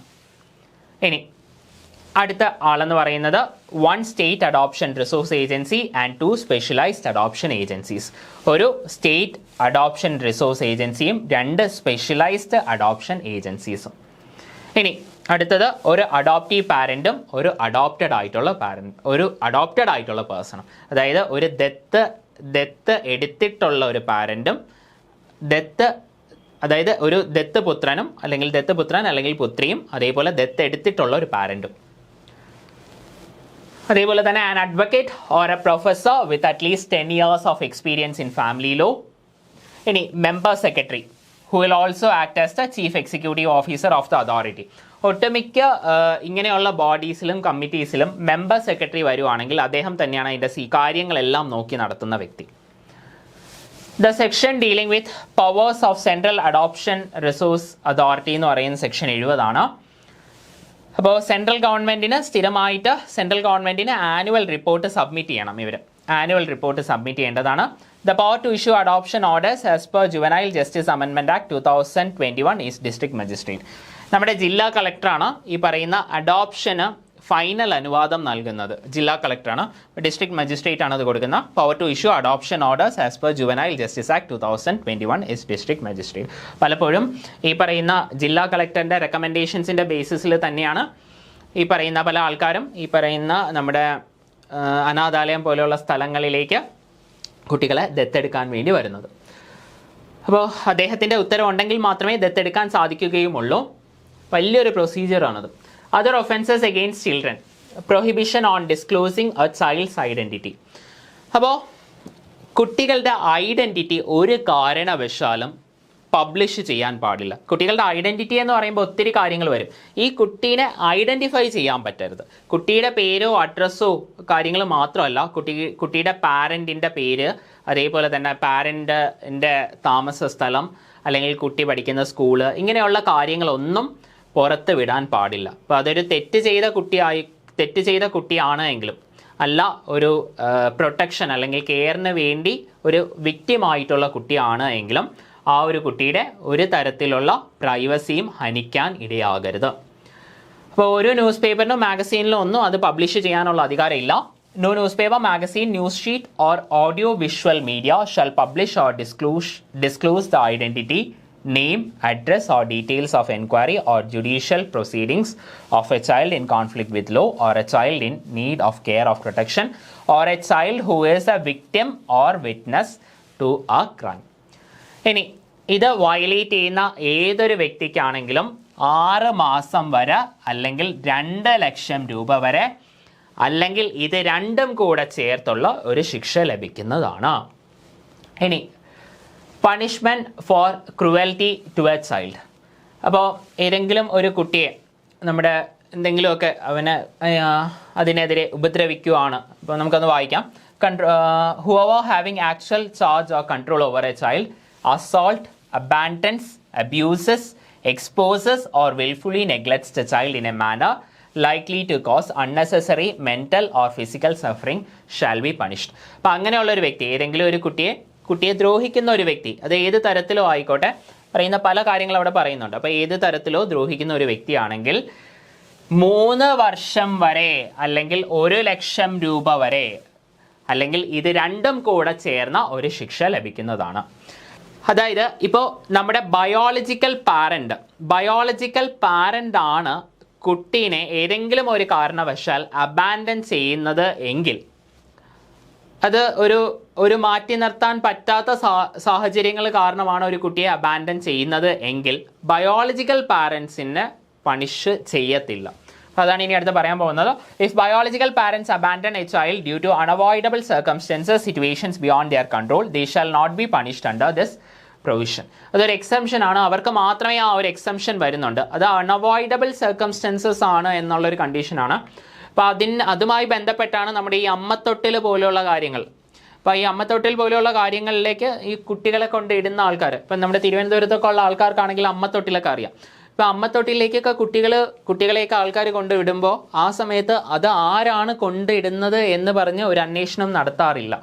ഇനി അടുത്ത ആളെന്ന് പറയുന്നത് 1 state adoption resource agency and 2 specialised adoption agencies. ഒരു സ്റ്റേറ്റ് അഡോപ്ഷൻ റിസോഴ്സ് ഏജൻസിയും 2 സ്പെഷ്യലൈസ്ഡ് അഡോപ്ഷൻ ഏജൻസീസും. ഇനി അടുത്തത് ഒരു അഡോപ്റ്റീവ് പാരൻറ്റും ഒരു അഡോപ്റ്റഡ് ആയിട്ടുള്ള പേഴ്സണും. അതായത് ഒരു ദത്ത് എടുത്തിട്ടുള്ള ഒരു പാരൻറ്റും അതായത് ഒരു ദത്ത് പുത്രൻ അല്ലെങ്കിൽ പുത്രിയും അതേപോലെ ദത്ത് എടുത്തിട്ടുള്ള ഒരു പാരൻറ്റും. അതേപോലെ തന്നെ an advocate or a professor with at least 10 years of experience in family law. ഇനി member secretary who will also act as the chief executive officer of the authority. ഒട്ടുമിക്ക ഇങ്ങനെയുള്ള ബോഡീസിലും കമ്മിറ്റീസിലും മെമ്പർ സെക്രട്ടറി വരുവാണെങ്കിൽ അദ്ദേഹം തന്നെയാണ് അതിൻ്റെ കാര്യങ്ങളെല്ലാം നോക്കി നടത്തുന്ന വ്യക്തി. The section dealing with powers of central adoption resource authority എന്ന് പറയുന്ന സെക്ഷൻ 70. അപ്പോൾ സെൻട്രൽ ഗവൺമെൻറ്റിന് ആനുവൽ റിപ്പോർട്ട് സബ്മിറ്റ് ചെയ്യണം. ആനുവൽ റിപ്പോർട്ട് സബ്മിറ്റ് ചെയ്യേണ്ടതാണ്. The power to issue adoption orders as per juvenile justice amendment act 2021 is district magistrate. നമ്മുടെ ജില്ലാ കളക്ടറാണ് ഈ പറയുന്ന അഡോപ്ഷന് ഫൈനൽ അനുവാദം നൽകുന്നത്. ജില്ലാ കളക്ടറാണ്. ഡിസ്ട്രിക്ട് മജിസ്ട്രേറ്റ് ആണ് അത് കൊടുക്കുന്ന. Power to issue adoption orders as per juvenile justice act 2021 is district magistrate. പലപ്പോഴും ഈ പറയുന്ന ജില്ലാ കളക്ടറിൻ്റെ റെക്കമെൻഡേഷൻസിൻ്റെ ബേസിസിൽ തന്നെയാണ് ഈ പറയുന്ന പല ആൾക്കാരും ഈ പറയുന്ന നമ്മുടെ അനാഥാലയം പോലെയുള്ള സ്ഥലങ്ങളിലേക്ക് കുട്ടികളെ ദത്തെടുക്കാൻ വേണ്ടി വരുന്നത്. അപ്പോൾ അദ്ദേഹത്തിൻ്റെ ഉത്തരവുണ്ടെങ്കിൽ മാത്രമേ ദത്തെടുക്കാൻ സാധിക്കുകയുമുള്ളൂ. വലിയൊരു പ്രൊസീജിയറാണത്. Other offences against children, prohibition on disclosing a child's identity. അപ്പോൾ കുട്ടികളുടെ ഐഡൻറ്റിറ്റി ഒരു കാരണവശാലും പബ്ലിഷ് ചെയ്യാൻ പാടില്ല. കുട്ടികളുടെ ഐഡൻറ്റിറ്റി എന്ന് പറയുമ്പോൾ ഒത്തിരി കാര്യങ്ങൾ വരും. ഈ കുട്ടീനെ ഐഡൻറ്റിഫൈ ചെയ്യാൻ പറ്റരുത്. കുട്ടിയുടെ പേരോ അഡ്രസ്സോ കാര്യങ്ങൾ മാത്രമല്ല, കുട്ടിയുടെ പാരൻറ്റിൻ്റെ പേര്, അതേപോലെ തന്നെ പാരൻറ്റിൻ്റെ താമസ സ്ഥലം അല്ലെങ്കിൽ കുട്ടി പഠിക്കുന്ന സ്കൂള്, ഇങ്ങനെയുള്ള കാര്യങ്ങളൊന്നും പുറത്ത് വിടാൻ പാടില്ല. അപ്പോൾ അതൊരു തെറ്റ് ചെയ്ത കുട്ടിയാണ് എങ്കിലും അല്ല, ഒരു പ്രൊട്ടക്ഷൻ അല്ലെങ്കിൽ കെയറിന് വേണ്ടി ഒരു വിക്റ്റിമായിട്ടുള്ള കുട്ടിയാണ് എങ്കിലും ആ ഒരു കുട്ടിയുടെ ഒരു തരത്തിലുള്ള പ്രൈവസിയും ഹനിക്കാൻ ഇടയാകരുത്. അപ്പോൾ ഒരു ന്യൂസ് പേപ്പറിനോ മാഗസീനിലോ ഒന്നും അത് പബ്ലിഷ് ചെയ്യാനുള്ള അധികാരമില്ല. No newspaper, magazine, news sheet or audio visual media shall publish or disclose the identity, name, address or details of inquiry or judicial proceedings of a child in conflict with law or a child in need of care or protection or a child who is a victim or witness to a crime. ഇനി ഇത് വയലേറ്റ് ചെയ്യുന്ന ഏതൊരു വ്യക്തിക്കാണെങ്കിലും 6 മാസം വരെ അല്ലെങ്കിൽ 2 ലക്ഷം രൂപ വരെ അല്ലെങ്കിൽ ഇത് രണ്ടും കൂടെ ചേർത്തുള്ള ഒരു ശിക്ഷ ലഭിക്കുന്നതാണ്. ഇനി punishment for cruelty to a child. അപ്പോൾ ഏതെങ്കിലും ഒരു കുട്ടിയെ നമ്മുടെ എന്തെങ്കിലുമൊക്കെ അതിനെതിരെ ഉപദ്രവിക്കുകയാണ്. അപ്പോൾ നമുക്കൊന്ന് വായിക്കാം. whoever having actual charge or control over a child assault, abandons, abuses, exposes or willfully neglects the child in a manner likely to cause unnecessary mental or physical suffering shall be punished. അപ്പം അങ്ങനെയുള്ള ഒരു വ്യക്തി, ഏതെങ്കിലും ഒരു കുട്ടിയെ ദ്രോഹിക്കുന്ന ഒരു വ്യക്തി, അത് ഏത് തരത്തിലോ ആയിക്കോട്ടെ, പറയുന്ന പല കാര്യങ്ങൾ അവിടെ പറയുന്നുണ്ട്. അപ്പോൾ ഏത് തരത്തിലോ ദ്രോഹിക്കുന്ന ഒരു വ്യക്തിയാണെങ്കിൽ 3 വർഷം വരെ അല്ലെങ്കിൽ 1,00,000 രൂപ വരെ അല്ലെങ്കിൽ ഇത് രണ്ടും കൂടെ ചേർന്ന ഒരു ശിക്ഷ ലഭിക്കുന്നതാണ്. അതായത് ഇപ്പോൾ നമ്മുടെ ബയോളജിക്കൽ പാരൻ്റ് ആണ് കുട്ടീനെ ഏതെങ്കിലും ഒരു കാരണവശാൽ അബാൻഡൻ ചെയ്യുന്നത് എങ്കിൽ, അത് ഒരു മാറ്റി നിർത്താൻ പറ്റാത്ത സാഹചര്യങ്ങൾ കാരണമാണ് ഒരു കുട്ടിയെ അബാൻഡൻ ചെയ്യുന്നത് എങ്കിൽ ബയോളജിക്കൽ പാരൻസിനെ പണിഷ് ചെയ്യത്തില്ല. അപ്പോൾ അതാണ് ഇനി അടുത്ത് പറയാൻ പോകുന്നത്. If biological parents abandon a child due to unavoidable circumstances situations beyond their control they shall not be punished under this provision. അതൊരു എക്സംഷൻ ആണ്, അവർക്ക് മാത്രമേ ആ ഒരു എക്സംഷൻ വരുന്നുണ്ട്. അത് അൺഅവോയ്ഡബിൾ സർക്കംസ്റ്റൻസസ് ആണ് എന്നുള്ളൊരു കണ്ടീഷനാണ്. അപ്പോൾ അതുമായി ബന്ധപ്പെട്ടാണ് നമ്മുടെ ഈ അമ്മത്തൊട്ടിൽ പോലെയുള്ള കാര്യങ്ങൾ. അപ്പോൾ ഈ അമ്മത്തൊട്ടിൽ പോലെയുള്ള കാര്യങ്ങളിലേക്ക് ഈ കുട്ടികളെ കൊണ്ട് ഇടുന്ന ആൾക്കാർ, ഇപ്പം നമ്മുടെ തിരുവനന്തപുരത്തൊക്കെ ഉള്ള ആൾക്കാർക്കാണെങ്കിൽ അമ്മത്തൊട്ടിലൊക്കെ അറിയാം. ഇപ്പോൾ അമ്മത്തൊട്ടിലേക്കൊക്കെ കുട്ടികളെയൊക്കെ ആൾക്കാർ കൊണ്ട് ഇടുമ്പോൾ ആ സമയത്ത് അത് ആരാണ് കൊണ്ടിടുന്നത് എന്ന് പറഞ്ഞ് ഒരു അന്വേഷണം നടത്താറില്ല.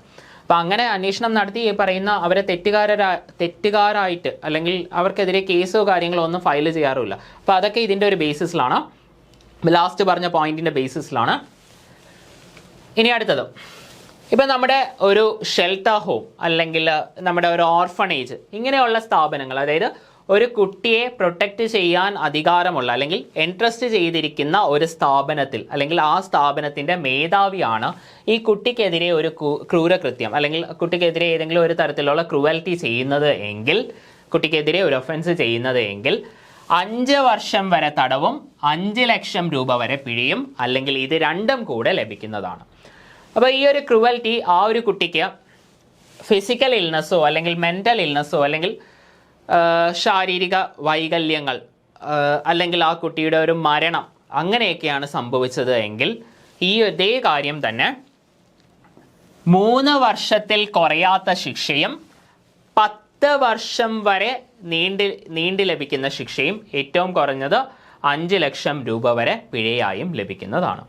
അപ്പം അങ്ങനെ അന്വേഷണം നടത്തി ഈ പറയുന്ന അവരെ തെറ്റുകാരായിട്ട് അല്ലെങ്കിൽ അവർക്കെതിരെ കേസോ കാര്യങ്ങളോ ഒന്നും ഫയൽ ചെയ്യാറുമില്ല. അപ്പോൾ അതൊക്കെ ഇതിൻ്റെ ഒരു ബേസിസിലാണ്, ലാസ്റ്റ് പറഞ്ഞ പോയിന്റിൻ്റെ ബേസിസിലാണ്. ഇനി അടുത്തത്, ഇപ്പം നമ്മുടെ ഒരു ഷെൽട്ടർ ഹോം അല്ലെങ്കിൽ നമ്മുടെ ഒരു ഓർഫണേജ്, ഇങ്ങനെയുള്ള സ്ഥാപനങ്ങൾ, അതായത് ഒരു കുട്ടിയെ പ്രൊട്ടക്റ്റ് ചെയ്യാൻ അധികാരമുള്ള അല്ലെങ്കിൽ എൻട്രസ്റ്റ് ചെയ്തിരിക്കുന്ന ഒരു സ്ഥാപനത്തിൽ അല്ലെങ്കിൽ ആ സ്ഥാപനത്തിൻ്റെ മേധാവിയാണ് ഈ കുട്ടിക്കെതിരെ ഒരു ക്രൂരകൃത്യം അല്ലെങ്കിൽ കുട്ടിക്കെതിരെ ഏതെങ്കിലും ഒരു തരത്തിലുള്ള ക്രൂവൽറ്റി ചെയ്യുന്നത് എങ്കിൽ, കുട്ടിക്കെതിരെ ഒരു ഒഫൻസ് ചെയ്യുന്നത് എങ്കിൽ 5 വർഷം വരെ തടവും 5 ലക്ഷം രൂപ വരെ പിഴയും അല്ലെങ്കിൽ ഇത് രണ്ടും കൂടെ ലഭിക്കുന്നതാണ്. അപ്പോൾ ഈ ഒരു ക്രൂവൽറ്റി ആ ഒരു കുട്ടിക്ക് ഫിസിക്കൽ ഇൽനെസ്സോ അല്ലെങ്കിൽ മെൻ്റൽ ഇൽനെസ്സോ അല്ലെങ്കിൽ ശാരീരിക വൈകല്യങ്ങൾ അല്ലെങ്കിൽ ആ കുട്ടിയുടെ ഒരു മരണം അങ്ങനെയൊക്കെയാണ് സംഭവിച്ചത് എങ്കിൽ ഇതേ കാര്യം തന്നെ 3 വർഷത്തിൽ കുറയാത്ത ശിക്ഷയും 10 വർഷം വരെ നീണ്ടു ലഭിക്കുന്ന ശിക്ഷയും ഏറ്റവും കുറഞ്ഞത് 5 ലക്ഷം രൂപ വരെ പിഴയായും ലഭിക്കുന്നതാണ്.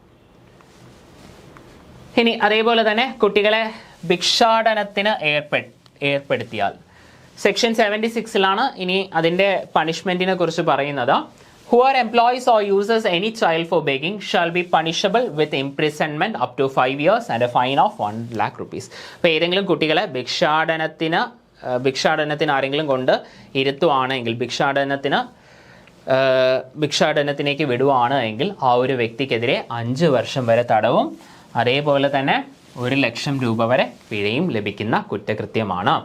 ഇനി അതേപോലെ തന്നെ കുട്ടികളെ ഭിക്ഷാടനത്തിന് ഏർപ്പെടുത്തിയാൽ സെക്ഷൻ 76 ഇനി അതിൻ്റെ പണിഷ്മെൻറ്റിനെ കുറിച്ച് പറയുന്നത്. Whoever employs or uses any child for begging shall be punishable with imprisonment up to 5 years and a fine of 1 lakh rupees. അപ്പോൾ ഏതെങ്കിലും കുട്ടികളെ ഭിക്ഷാടനത്തിന് ആരെങ്കിലും കൊണ്ട് ഇരുത്തുവാണെങ്കിൽ, ഭിക്ഷാടനത്തിലേക്ക് വിടുവാണ് എങ്കിൽ ആ ഒരു വ്യക്തിക്കെതിരെ 5 വർഷം വരെ തടവും അതേപോലെ തന്നെ 1 ലക്ഷം രൂപ വരെ പിഴയും ലഭിക്കുന്ന കുറ്റകൃത്യമാണ്.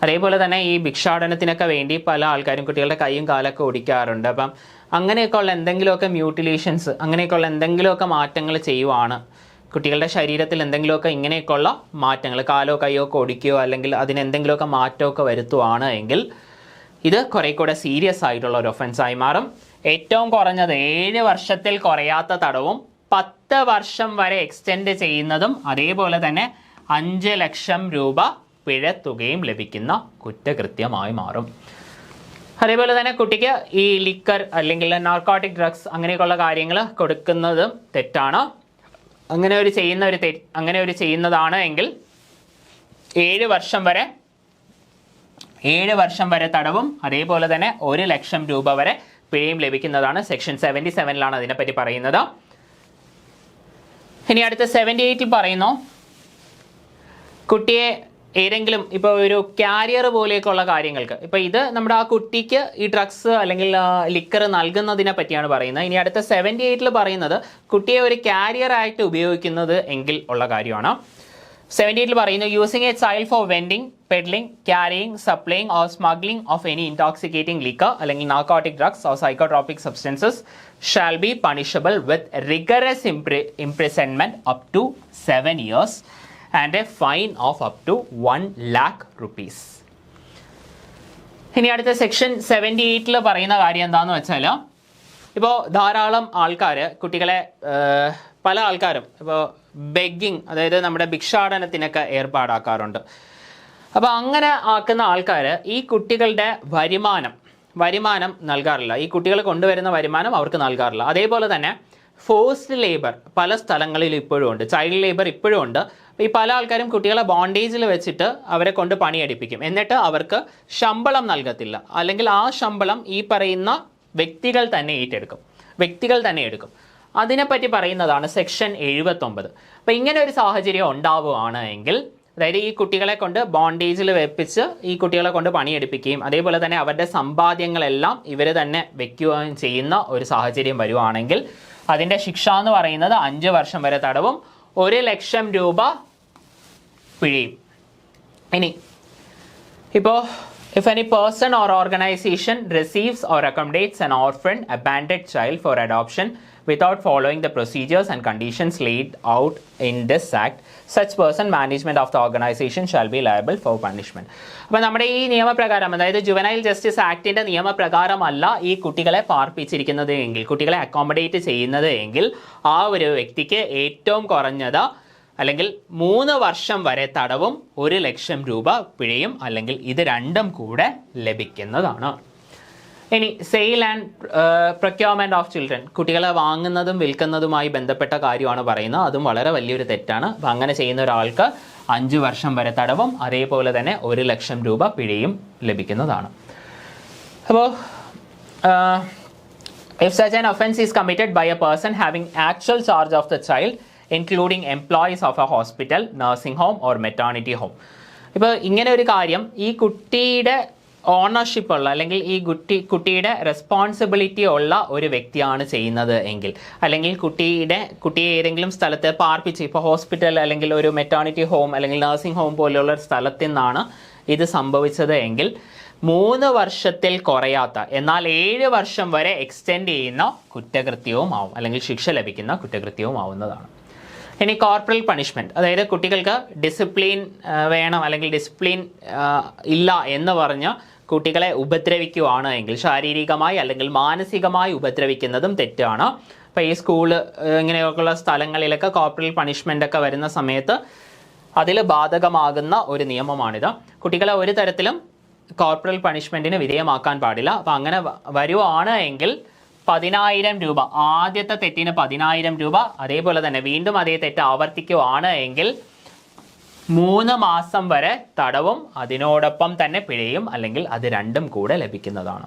അതേപോലെ തന്നെ ഈ ഭിക്ഷാടനത്തിനൊക്കെ വേണ്ടി പല ആൾക്കാരും കുട്ടികളുടെ കൈയും കാലൊക്കെ ഒടിക്കാറുണ്ട്. അപ്പം അങ്ങനെയൊക്കെയുള്ള എന്തെങ്കിലുമൊക്കെ മ്യൂട്ടിലേഷൻസ്, അങ്ങനെയൊക്കെയുള്ള എന്തെങ്കിലുമൊക്കെ മാറ്റങ്ങൾ ചെയ്യുവാണ്, കുട്ടികളുടെ ശരീരത്തിൽ എന്തെങ്കിലുമൊക്കെ ഇങ്ങനെയൊക്കെയുള്ള മാറ്റങ്ങൾ, കാലോ കൈയോ ഒക്കെ ഒടിക്കുകയോ അല്ലെങ്കിൽ അതിനെന്തെങ്കിലുമൊക്കെ മാറ്റമൊക്കെ വരുത്തുവാണ് എങ്കിൽ ഇത് കുറേ കൂടെ സീരിയസ് ആയിട്ടുള്ള ഒരു ഒഫൻസായി മാറും. ഏറ്റവും കുറഞ്ഞത് 7 വർഷത്തിൽ കുറയാത്ത തടവും 10 വർഷം വരെ എക്സ്റ്റെൻഡ് ചെയ്യുന്നതും അതേപോലെ തന്നെ 5 ലക്ഷം രൂപ പിഴത്തുകയും ലഭിക്കുന്ന കുറ്റകൃത്യമായി മാറും. അതേപോലെ തന്നെ കുട്ടിക്ക് ഈ ലിക്കർ അല്ലെങ്കിൽ നാർക്കോട്ടിക് ഡ്രഗ്സ് അങ്ങനെയൊക്കെയുള്ള കാര്യങ്ങൾ കൊടുക്കുന്നതും തെറ്റാണ്. അങ്ങനെ ഒരു ചെയ്യുന്നതാണ് എങ്കിൽ 7 വർഷം വരെ തടവും അതേപോലെ തന്നെ 1 ലക്ഷം രൂപ വരെ പിഴയും ലഭിക്കുന്നതാണ്. സെക്ഷൻ 77 അതിനെപ്പറ്റി പറയുന്നത്. ഇനി അടുത്ത 78 പറയുന്നു, കുട്ടിയെ ഏതെങ്കിലും ഇപ്പോൾ ഒരു ക്യാരിയർ പോലെയൊക്കെയുള്ള കാര്യങ്ങൾക്ക്, ഇപ്പോൾ ഇത് നമ്മുടെ ആ കുട്ടിക്ക് ഈ ഡ്രഗ്സ് അല്ലെങ്കിൽ ലിക്കർ നൽകുന്നതിനെ പറ്റിയാണ് പറയുന്നത്. ഇനി അടുത്ത 78 പറയുന്നത് കുട്ടിയെ ഒരു ക്യാരിയർ ആയിട്ട് ഉപയോഗിക്കുന്നത് എങ്കിൽ ഉള്ള കാര്യമാണ്. 78 പറയുന്നു, using a child for vending, peddling, carrying, supplying or smuggling of any intoxicating liquor അല്ലെങ്കിൽ narcotic drugs or psychotropic substances shall be punishable with rigorous imprisonment up to 7 years and a fine of up to 1 lakh rupees. ഇനി അടുത്ത സെക്ഷൻ 78 പറയുന്ന കാര്യം എന്താണെന്ന് വെച്ചാൽ, ഇപ്പോൾ ധാരാളം ആൾക്കാർ കുട്ടികളെ, പല ആൾക്കാരും ഇപ്പോൾ ബെഗ്ഗിങ്, അതായത് നമ്മുടെ ഭിക്ഷാടനത്തിനൊക്കെ ഏർപ്പാടാക്കാറുണ്ട്. അപ്പോൾ അങ്ങനെ ആക്കുന്ന ആൾക്കാർ ഈ കുട്ടികളുടെ വരുമാനം നൽകാറില്ല. ഈ കുട്ടികൾ കൊണ്ടുവരുന്ന വരുമാനം അവർക്ക് നൽകാറില്ല. അതേപോലെ തന്നെ ഫോഴ്സ്ഡ് ലേബർ പല സ്ഥലങ്ങളിലും ഇപ്പോഴും ഉണ്ട്, ചൈൽഡ് ലേബർ ഇപ്പോഴും ഉണ്ട്. ഈ പല ആൾക്കാരും കുട്ടികളെ ബോണ്ടേജിൽ വെച്ചിട്ട് അവരെ കൊണ്ട് പണിയെടുപ്പിക്കും, എന്നിട്ട് അവർക്ക് ശമ്പളം നൽകത്തില്ല, അല്ലെങ്കിൽ ആ ശമ്പളം ഈ പറയുന്ന വ്യക്തികൾ തന്നെ എടുക്കും. അതിനെപ്പറ്റി പറയുന്നതാണ് സെക്ഷൻ 79. അപ്പോൾ ഇങ്ങനെ ഒരു സാഹചര്യം ഉണ്ടാവുകയാണ് എങ്കിൽ, അതായത് ഈ കുട്ടികളെ കൊണ്ട് ബോണ്ടേജിൽ വെപ്പിച്ച് ഈ കുട്ടികളെ കൊണ്ട് പണിയെടുപ്പിക്കുകയും അതേപോലെ തന്നെ അവരുടെ സമ്പാദ്യങ്ങളെല്ലാം ഇവർ തന്നെ വെക്കുകയും ചെയ്യുന്ന ഒരു സാഹചര്യം വരുവാണെങ്കിൽ അതിൻ്റെ ശിക്ഷ എന്ന് പറയുന്നത് 5 വർഷം വരെ തടവും 1 ലക്ഷം രൂപ പിഴയും. ഇനി ഇപ്പോൾ if any person or organization receives or accommodates an orphan abandoned child for adoption without following the procedures and conditions laid out in this act, such person, management of the organization shall be liable for punishment. അപ്പോൾ നമ്മുടെ ഈ നിയമപ്രകാരം, അതായത് ജുവനൈൽ ജസ്റ്റിസ് ആക്ടിൻ്റെ നിയമപ്രകാരമല്ല ഈ കുട്ടികളെ പാർപ്പിച്ചിരിക്കുന്നത് എങ്കിൽ, കുട്ടികളെ അക്കോമഡേറ്റ് ചെയ്യുന്നത് എങ്കിൽ, ആ ഒരു വ്യക്തിക്ക് ഏറ്റവും കുറഞ്ഞത് അല്ലെങ്കിൽ 3 വർഷം വരെ തടവും 1 ലക്ഷം രൂപ പിഴയും, അല്ലെങ്കിൽ ഇത് രണ്ടും കൂടെ ലഭിക്കുന്നതാണ്. ഇനി sale and procurement of children, കുട്ടികളെ വാങ്ങുന്നതും വിൽക്കുന്നതുമായി ബന്ധപ്പെട്ട കാര്യമാണ് പറയുന്നത്. അതും വളരെ വലിയൊരു തെറ്റാണ്. അപ്പം അങ്ങനെ ചെയ്യുന്ന ഒരാൾക്ക് 5 വർഷം വരെ തടവും അതേപോലെ തന്നെ 1 ലക്ഷം രൂപ പിഴയും ലഭിക്കുന്നതാണ്. അപ്പോൾ if such an offence is committed by a person having actual charge of the child, including employees of a hospital, nursing home or maternity home. ഇപ്പോൾ ഇങ്ങനെ ഒരു കാര്യം ഈ കുട്ടിയുടെ ഓണർഷിപ്പ് ഉള്ള, അല്ലെങ്കിൽ ഈ കുട്ടിയുടെ റെസ്പോൺസിബിലിറ്റി ഉള്ള ഒരു വ്യക്തിയാണ് ചെയ്യുന്നത് എങ്കിൽ, അല്ലെങ്കിൽ കുട്ടിയെ ഏതെങ്കിലും സ്ഥലത്ത് പാർപ്പിച്ച്, ഇപ്പോൾ ഹോസ്പിറ്റൽ അല്ലെങ്കിൽ ഒരു മെറ്റേണിറ്റി ഹോം അല്ലെങ്കിൽ നഴ്സിംഗ് ഹോം പോലെയുള്ള സ്ഥലത്തു നിന്നാണ് ഇത് സംഭവിച്ചത് എങ്കിൽ 3 വർഷത്തിൽ കുറയാത്ത എന്നാൽ 7 വർഷം വരെ എക്സ്റ്റെൻഡ് ചെയ്യുന്ന കുറ്റകൃത്യവും ആവും, അല്ലെങ്കിൽ ശിക്ഷ ലഭിക്കുന്ന കുറ്റകൃത്യവും ആവുന്നതാണ്. ഇനി കോർപ്പറൽ പണിഷ്മെൻറ്റ്, അതായത് കുട്ടികൾക്ക് ഡിസിപ്ലിൻ വേണം അല്ലെങ്കിൽ ഡിസിപ്ലിൻ ഇല്ല എന്ന് പറഞ്ഞ് കുട്ടികളെ ഉപദ്രവിക്കുകയാണ് എങ്കിൽ, ശാരീരികമായി അല്ലെങ്കിൽ മാനസികമായി ഉപദ്രവിക്കുന്നതും തെറ്റാണ്. അപ്പോൾ ഈ സ്കൂള് ഇങ്ങനെയൊക്കെയുള്ള സ്ഥലങ്ങളിലൊക്കെ കോർപ്പറൽ പണിഷ്മെൻ്റ് ഒക്കെ വരുന്ന സമയത്ത് അതിൽ ബാധകമാകുന്ന ഒരു നിയമമാണിത്. കുട്ടികളെ ഒരു തരത്തിലും കോർപ്പറൽ പണിഷ്മെൻറ്റിന് വിധേയമാക്കാൻ പാടില്ല. അപ്പോൾ അങ്ങനെ വരുവാണ് എങ്കിൽ 10,000 രൂപ, ആദ്യത്തെ തെറ്റിന് 10,000 രൂപ, അതേപോലെ തന്നെ വീണ്ടും അതേ തെറ്റ് ആവർത്തിക്കുകയാണ് എങ്കിൽ 3 മാസം വരെ തടവും അതിനോടൊപ്പം തന്നെ പിഴയും, അല്ലെങ്കിൽ അത് രണ്ടും കൂടെ ലഭിക്കുന്നതാണ്.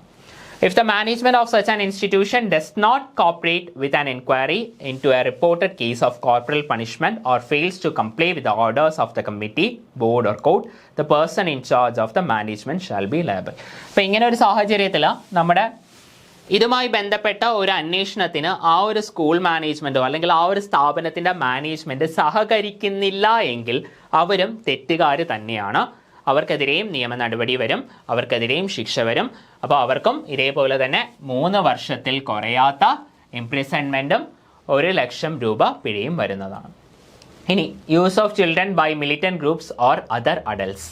If the management of such an institution does not cooperate with an inquiry into a reported case of corporal punishment or fails to comply with the orders of the committee, board or court, the person in charge of the management shall be liable. അപ്പോൾ ഇങ്ങനെ ഒരു സാഹചര്യത്തിൽ നമ്മുടെ ഇതുമായി ബന്ധപ്പെട്ട ഒരു അന്വേഷണത്തിന് ആ ഒരു സ്കൂൾ മാനേജ്മെൻറ്റോ അല്ലെങ്കിൽ ആ ഒരു സ്ഥാപനത്തിൻ്റെ മാനേജ്മെൻറ്റ് സഹകരിക്കുന്നില്ല എങ്കിൽ അവരും തെറ്റുകാർ തന്നെയാണ്. അവർക്കെതിരെയും നിയമ നടപടി വരും, അവർക്കെതിരെയും ശിക്ഷ വരും. അപ്പോൾ അവർക്കും ഇതേപോലെ തന്നെ 3 വർഷത്തിൽ കുറയാത്ത ഇംപ്രിസൺമെൻറ്റും 1 ലക്ഷം രൂപ പിഴയും വരുന്നതാണ്. ഇനി use of children by militant groups or other adults.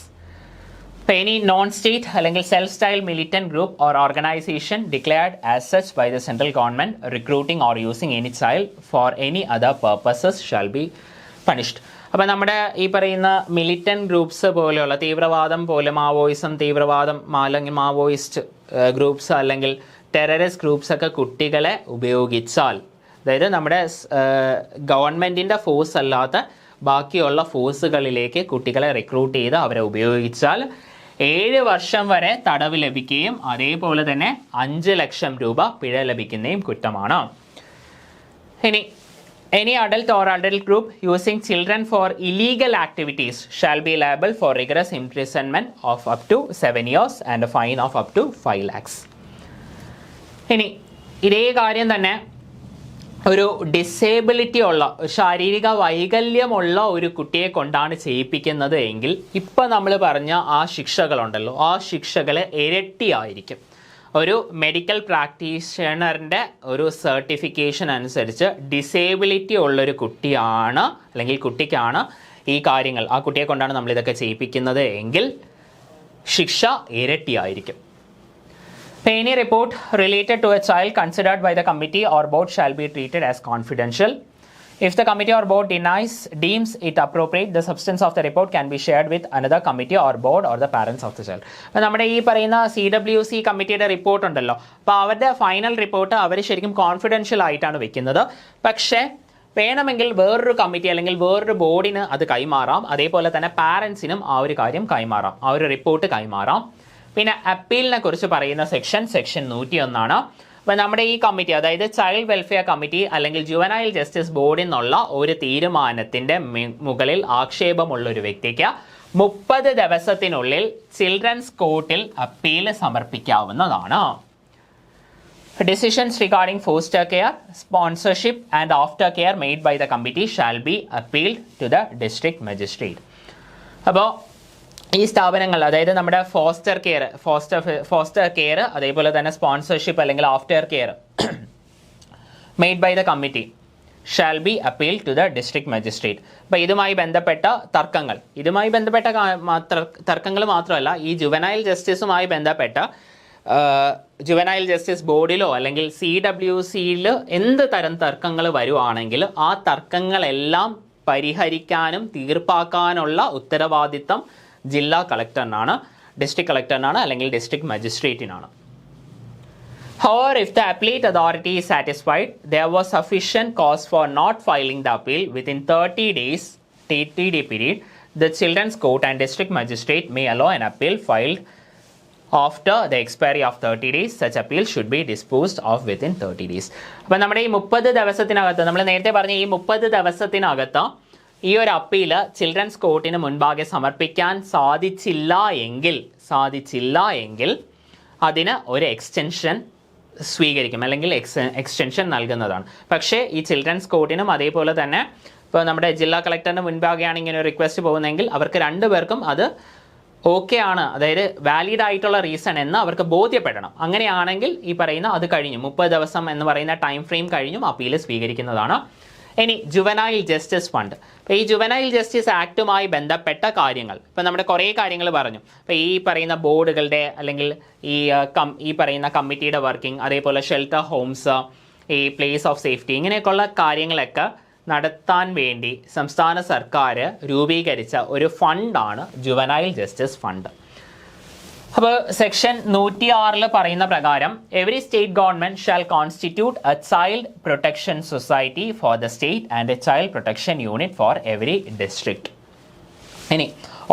Any non-state അല്ലെങ്കിൽ self-styled militant group or organization declared as such by the central government recruiting or using any child for any other purposes shall be punished. അപ്പോൾ നമ്മുടെ ഈ പറയുന്ന മിലിറ്റന്റ് ഗ്രൂപ്പ്സ് പോലെയുള്ള തീവ്രവാദം പോലെ, മാവോയിസം തീവ്രവാദം അല്ലെങ്കിൽ മാവോയിസ്റ്റ് ഗ്രൂപ്പ്സ് അല്ലെങ്കിൽ ടെററിസ്റ്റ് ഗ്രൂപ്പ്സ് ഒക്കെ കുട്ടികളെ ഉപയോഗിച്ചാൽ, അതായത് നമ്മുടെ ഗവൺമെൻറ്റിൻ്റെ ഫോഴ്സ് അല്ലാത്ത ബാക്കിയുള്ള ഫോഴ്സുകളിലേക്ക് കുട്ടികളെ റിക്രൂട്ട് ചെയ്ത് അവരെ ഉപയോഗിച്ചാൽ 7 വർഷം വരെ തടവ് ലഭിക്കുകയും അതേപോലെ തന്നെ 5 ലക്ഷം രൂപ പിഴ ലഭിക്കുന്നതും കുറ്റമാണ്. ഇനി any adult or adult group using children for illegal activities shall be liable for rigorous imprisonment of up to 7 years and a fine of up to 5 lakhs. ഇനി ഇതേ കാര്യം തന്നെ ഒരു ഡിസേബിലിറ്റി ഉള്ള, ശാരീരിക വൈകല്യമുള്ള ഒരു കുട്ടിയെ കൊണ്ടാണ് ചെയ്യിപ്പിക്കുന്നത് എങ്കിൽ ഇപ്പം നമ്മൾ പറഞ്ഞ ആ ശിക്ഷകളുണ്ടല്ലോ, ആ ശിക്ഷകൾ ഇരട്ടിയായിരിക്കും. ഒരു മെഡിക്കൽ പ്രാക്ടീഷണറിൻ്റെ ഒരു സർട്ടിഫിക്കേഷൻ അനുസരിച്ച് ഡിസേബിലിറ്റി ഉള്ളൊരു കുട്ടിയാണ് അല്ലെങ്കിൽ കുട്ടിക്കാണ് ഈ കാര്യങ്ങൾ, ആ കുട്ടിയെ കൊണ്ടാണ് നമ്മളിതൊക്കെ ചെയ്യിപ്പിക്കുന്നത് എങ്കിൽ ശിക്ഷ ഇരട്ടിയായിരിക്കും. Any report related to a child considered by the committee or board shall be treated as confidential. If the committee or board deems it appropriate, the substance of the report can be shared with another committee or board or the parents of the child. അപ്പോൾ നമ്മുടെ ഈ പറയുന്ന CWC കമ്മിറ്റിയുടെ റിപ്പോർട്ട് ഉണ്ടല്ലോ, അപ്പോൾ അവരുടെ ഫൈനൽ റിപ്പോർട്ട് അവർ ശരിക്കും കോൺഫിഡൻഷ്യൽ ആയിട്ടാണ് വെക്കുന്നത്. പക്ഷേ വേണമെങ്കിൽ വേറൊരു കമ്മിറ്റി അല്ലെങ്കിൽ വേറൊരു ബോർഡിന് അത് കൈമാറാം. അതേപോലെ തന്നെ പാരൻസിനും ആ ഒരു കാര്യം കൈമാറാം, ആ ഒരു റിപ്പോർട്ട് കൈമാറാം. പിന്നെ അപ്പീലിനെ കുറിച്ച് പറയുന്ന സെക്ഷൻ 101. അപ്പോൾ നമ്മുടെ ഈ കമ്മിറ്റി, അതായത് ചൈൽഡ് വെൽഫെയർ കമ്മിറ്റി അല്ലെങ്കിൽ ജുവനൈൽ ജസ്റ്റിസ് ബോർഡിൽ നിന്നുള്ള ഒരു തീരുമാനത്തിൻ്റെ മുകളിൽ ആക്ഷേപമുള്ള ഒരു വ്യക്തിക്ക് 30 ദിവസത്തിനുള്ളിൽ ചിൽഡ്രൻസ് കോർട്ടിൽ appeal സമർപ്പിക്കാവുന്നതാണ്. Decisions regarding foster care, sponsorship and aftercare made by the committee shall be appealed to the district magistrate. അപ്പോൾ ഈ സ്ഥാപനങ്ങൾ, അതായത് നമ്മുടെ ഫോസ്റ്റർ കെയർ അതേപോലെ തന്നെ സ്പോൺസർഷിപ്പ് അല്ലെങ്കിൽ after care made by the committee shall be appeal to the district magistrate. അപ്പോൾ ഇതുമായി ബന്ധപ്പെട്ട തർക്കങ്ങൾ മാത്രമല്ല, ഈ ജുവനൈൽ ജസ്റ്റിസുമായി ബന്ധപ്പെട്ട ജുവനൈൽ ജസ്റ്റിസ് ബോർഡിലോ അല്ലെങ്കിൽ CWCയിൽ എന്ത് തരം തർക്കങ്ങൾ വരുവാണെങ്കിൽ ആ തർക്കങ്ങളെല്ലാം പരിഹരിക്കാനും തീർപ്പാക്കാനുള്ള ഉത്തരവാദിത്തം ജില്ലാ കളക്ടറിനാണ്, ഡിസ്ട്രിക്ട് കളക്ടറിനാണ് അല്ലെങ്കിൽ district മജിസ്ട്രേറ്റിനാണ്. However, if the appellate authority is satisfied there was sufficient cause for not filing the appeal within 30 days, 30-day period, the children's court and district magistrate may allow an appeal filed after the expiry of 30 days. Such appeal should be disposed of within 30 days. അപ്പോൾ നമ്മുടെ ഈ 30 ദിവസത്തിനകത്ത്, നമ്മൾ നേരത്തെ പറഞ്ഞ ഈ 30 ദിവസത്തിനകത്ത് ഈ ഒരു അപ്പീൽ ചിൽഡ്രൻസ് കോർട്ടിന് മുൻപാകെ സമർപ്പിക്കാൻ സാധിച്ചില്ല എങ്കിൽ അതിന് ഒരു എക്സ്റ്റൻഷൻ സ്വീകരിക്കും അല്ലെങ്കിൽ എക്സ്റ്റൻഷൻ നൽകുന്നതാണ്. പക്ഷേ ഈ ചിൽഡ്രൻസ് കോർട്ടിനും അതേപോലെ തന്നെ ഇപ്പോൾ നമ്മുടെ ജില്ലാ കളക്ടറിന് മുൻപാകെയാണ് ഇങ്ങനെ ഒരു റിക്വസ്റ്റ് പോകുന്നതെങ്കിൽ അവർക്ക് രണ്ടുപേർക്കും അത് ഓക്കെ ആണ്, അതായത് വാലിഡ് ആയിട്ടുള്ള റീസൺ എന്ന് അവർക്ക് ബോധ്യപ്പെടണം. അങ്ങനെയാണെങ്കിൽ ഈ പറയുന്ന അത് കഴിഞ്ഞു 30 ദിവസം എന്ന് പറയുന്ന ടൈം ഫ്രെയിം കഴിഞ്ഞും അപ്പീൽ സ്വീകരിക്കുന്നതാണ്. ഇനി ജുവനൈൽ ജസ്റ്റിസ് ഫണ്ട്. അപ്പോൾ ഈ ജുവനൈൽ ജസ്റ്റിസ് ആക്ടുമായി ബന്ധപ്പെട്ട കാര്യങ്ങൾ, ഇപ്പോൾ നമ്മുടെ കുറേ കാര്യങ്ങൾ പറഞ്ഞു. അപ്പോൾ ഈ പറയുന്ന ബോർഡുകളുടെ അല്ലെങ്കിൽ ഈ പറയുന്ന കമ്മിറ്റിയുടെ വർക്കിംഗ്, അതേപോലെ ഷെൽട്ടർ ഹോംസ്, ഈ പ്ലേസ് ഓഫ് സേഫ്റ്റി, ഇങ്ങനെയൊക്കെയുള്ള കാര്യങ്ങളൊക്കെ നടത്താൻ വേണ്ടി സംസ്ഥാന സർക്കാർ രൂപീകരിച്ച ഒരു ഫണ്ടാണ് ജുവനൈൽ ജസ്റ്റിസ് ഫണ്ട്. അപ്പോൾ സെക്ഷൻ 106 പറയുന്ന പ്രകാരം every state government shall constitute a child protection society for the state and a child protection unit for every district. ഇനി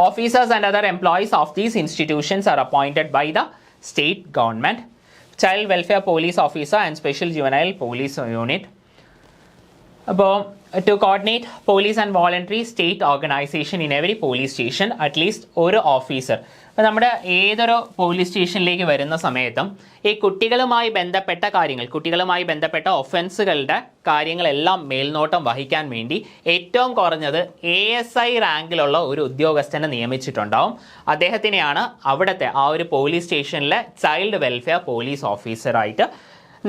officers and other employees of these institutions are appointed by the state government, child welfare police officer and special juvenile police unit. അപ്പോൾ to coordinate police and voluntary state organization in every police station, at least ഒരു ഓഫീസർ. അപ്പോൾ നമ്മുടെ ഏതൊരു പോലീസ് സ്റ്റേഷനിലേക്ക് വരുന്ന സമയത്തും ഈ കുട്ടികളുമായി ബന്ധപ്പെട്ട കാര്യങ്ങൾ, കുട്ടികളുമായി ബന്ധപ്പെട്ട ഒഫൻസുകളുടെ കാര്യങ്ങളെല്ലാം മേൽനോട്ടം വഹിക്കാൻ വേണ്ടി ഏറ്റവും കുറഞ്ഞത് ASI റാങ്കിലുള്ള ഒരു ഉദ്യോഗസ്ഥനെ നിയമിച്ചിട്ടുണ്ടാവും. അദ്ദേഹത്തിനെയാണ് അവിടുത്തെ ആ ഒരു പോലീസ് സ്റ്റേഷനിലെ ചൈൽഡ് വെൽഫെയർ പോലീസ് ഓഫീസറായിട്ട്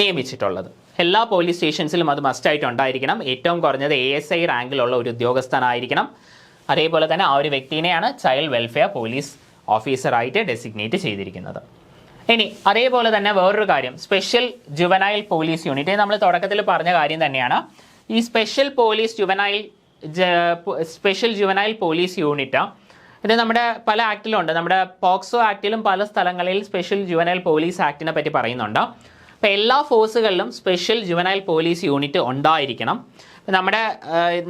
നിയമിച്ചിട്ടുള്ളത്. എല്ലാ പോലീസ് സ്റ്റേഷൻസിലും അത് മസ്റ്റായിട്ട് ഉണ്ടായിരിക്കണം. ഏറ്റവും കുറഞ്ഞത് ASI റാങ്കിലുള്ള ഒരു ഉദ്യോഗസ്ഥനായിരിക്കണം. അതേപോലെ തന്നെ ആ ഒരു വ്യക്തിനെയാണ് ചൈൽഡ് വെൽഫെയർ പോലീസ് ഓഫീസറായിട്ട് ഡെസിഗ്നേറ്റ് ചെയ്തിരിക്കുന്നത്. ഇനി അതേപോലെ തന്നെ വേറൊരു കാര്യം, സ്പെഷ്യൽ ജുവനൈൽ പോലീസ് യൂണിറ്റ്. നമ്മൾ തുടക്കത്തിൽ പറഞ്ഞ കാര്യം തന്നെയാണ്. ഈ സ്പെഷ്യൽ ജുവനൈൽ പോലീസ് യൂണിറ്റ് ഇത് നമ്മുടെ പല ആക്ടിലുണ്ട്. നമ്മുടെ പോക്സോ ആക്ടിലും പല സ്ഥലങ്ങളിൽ സ്പെഷ്യൽ ജുവനൈൽ പോലീസ് ആക്ടിനെ പറ്റി പറയുന്നുണ്ട്. അപ്പോൾ എല്ലാ ഫോഴ്സുകളിലും സ്പെഷ്യൽ ജുവനൈൽ പോലീസ് യൂണിറ്റ് ഉണ്ടായിരിക്കണം. നമ്മുടെ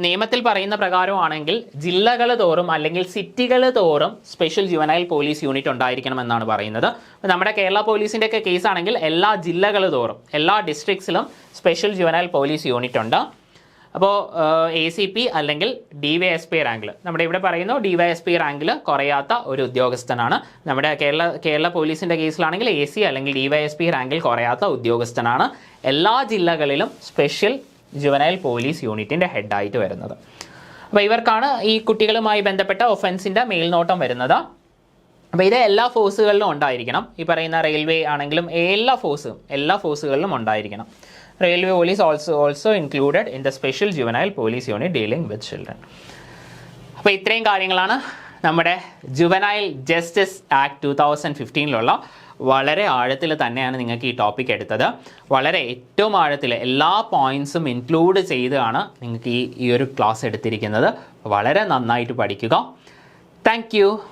നിയമത്തിൽ പറയുന്ന പ്രകാരമാണെങ്കിൽ ജില്ലകൾ തോറും അല്ലെങ്കിൽ സിറ്റികൾ തോറും സ്പെഷ്യൽ ജുവനൈൽ പോലീസ് യൂണിറ്റ് ഉണ്ടായിരിക്കണം എന്നാണ് പറയുന്നത്. നമ്മുടെ കേരള പോലീസിൻ്റെ ഒക്കെ കേസാണെങ്കിൽ എല്ലാ ജില്ലകൾ തോറും എല്ലാ ഡിസ്ട്രിക്ട്സിലും സ്പെഷ്യൽ ജുവനൈൽ പോലീസ് യൂണിറ്റ് ഉണ്ട്. അപ്പോൾ ACP അല്ലെങ്കിൽ DYSP റാങ്കിൽ, നമ്മുടെ ഇവിടെ പറയുന്നു DYSP റാങ്കിൽ കുറയാത്ത ഒരു ഉദ്യോഗസ്ഥനാണ്. നമ്മുടെ കേരള പോലീസിൻ്റെ കേസിലാണെങ്കിൽ AC അല്ലെങ്കിൽ DYSP റാങ്കിൽ കുറയാത്ത ഉദ്യോഗസ്ഥനാണ് എല്ലാ ജില്ലകളിലും സ്പെഷ്യൽ ജുവനൈൽ പോലീസ് യൂണിറ്റിൻ്റെ ഹെഡായിട്ട് വരുന്നത്. അപ്പോൾ ഇവർക്കാണ് ഈ കുട്ടികളുമായി ബന്ധപ്പെട്ട ഒഫൻസിൻ്റെ മേൽനോട്ടം വരുന്നത്. അപ്പോൾ ഇത് എല്ലാ ഫോഴ്സുകളിലും ഉണ്ടായിരിക്കണം. ഈ പറയുന്ന റെയിൽവേ ആണെങ്കിലും എല്ലാ ഫോഴ്സുകളിലും ഉണ്ടായിരിക്കണം. Railway police also included in the special juvenile police unit dealing with children. അപ്പോൾ ഇത്രയും കാര്യങ്ങളാണ് നമ്മുടെ ജുവനൈൽ ജസ്റ്റിസ് ആക്ട് 2015 വളരെ ആഴത്തിൽ തന്നെയാണ് നിങ്ങൾക്ക് ഈ ടോപ്പിക് എടുത്തത്. വളരെ ഏറ്റവും ആഴത്തിൽ എല്ലാ പോയിൻറ്സും ഇൻക്ലൂഡ് ചെയ്താണ് നിങ്ങൾക്ക് ഈ ഒരു ക്ലാസ് എടുത്തിരിക്കുന്നത്. വളരെ നന്നായിട്ട് പഠിക്കുക. Thank you.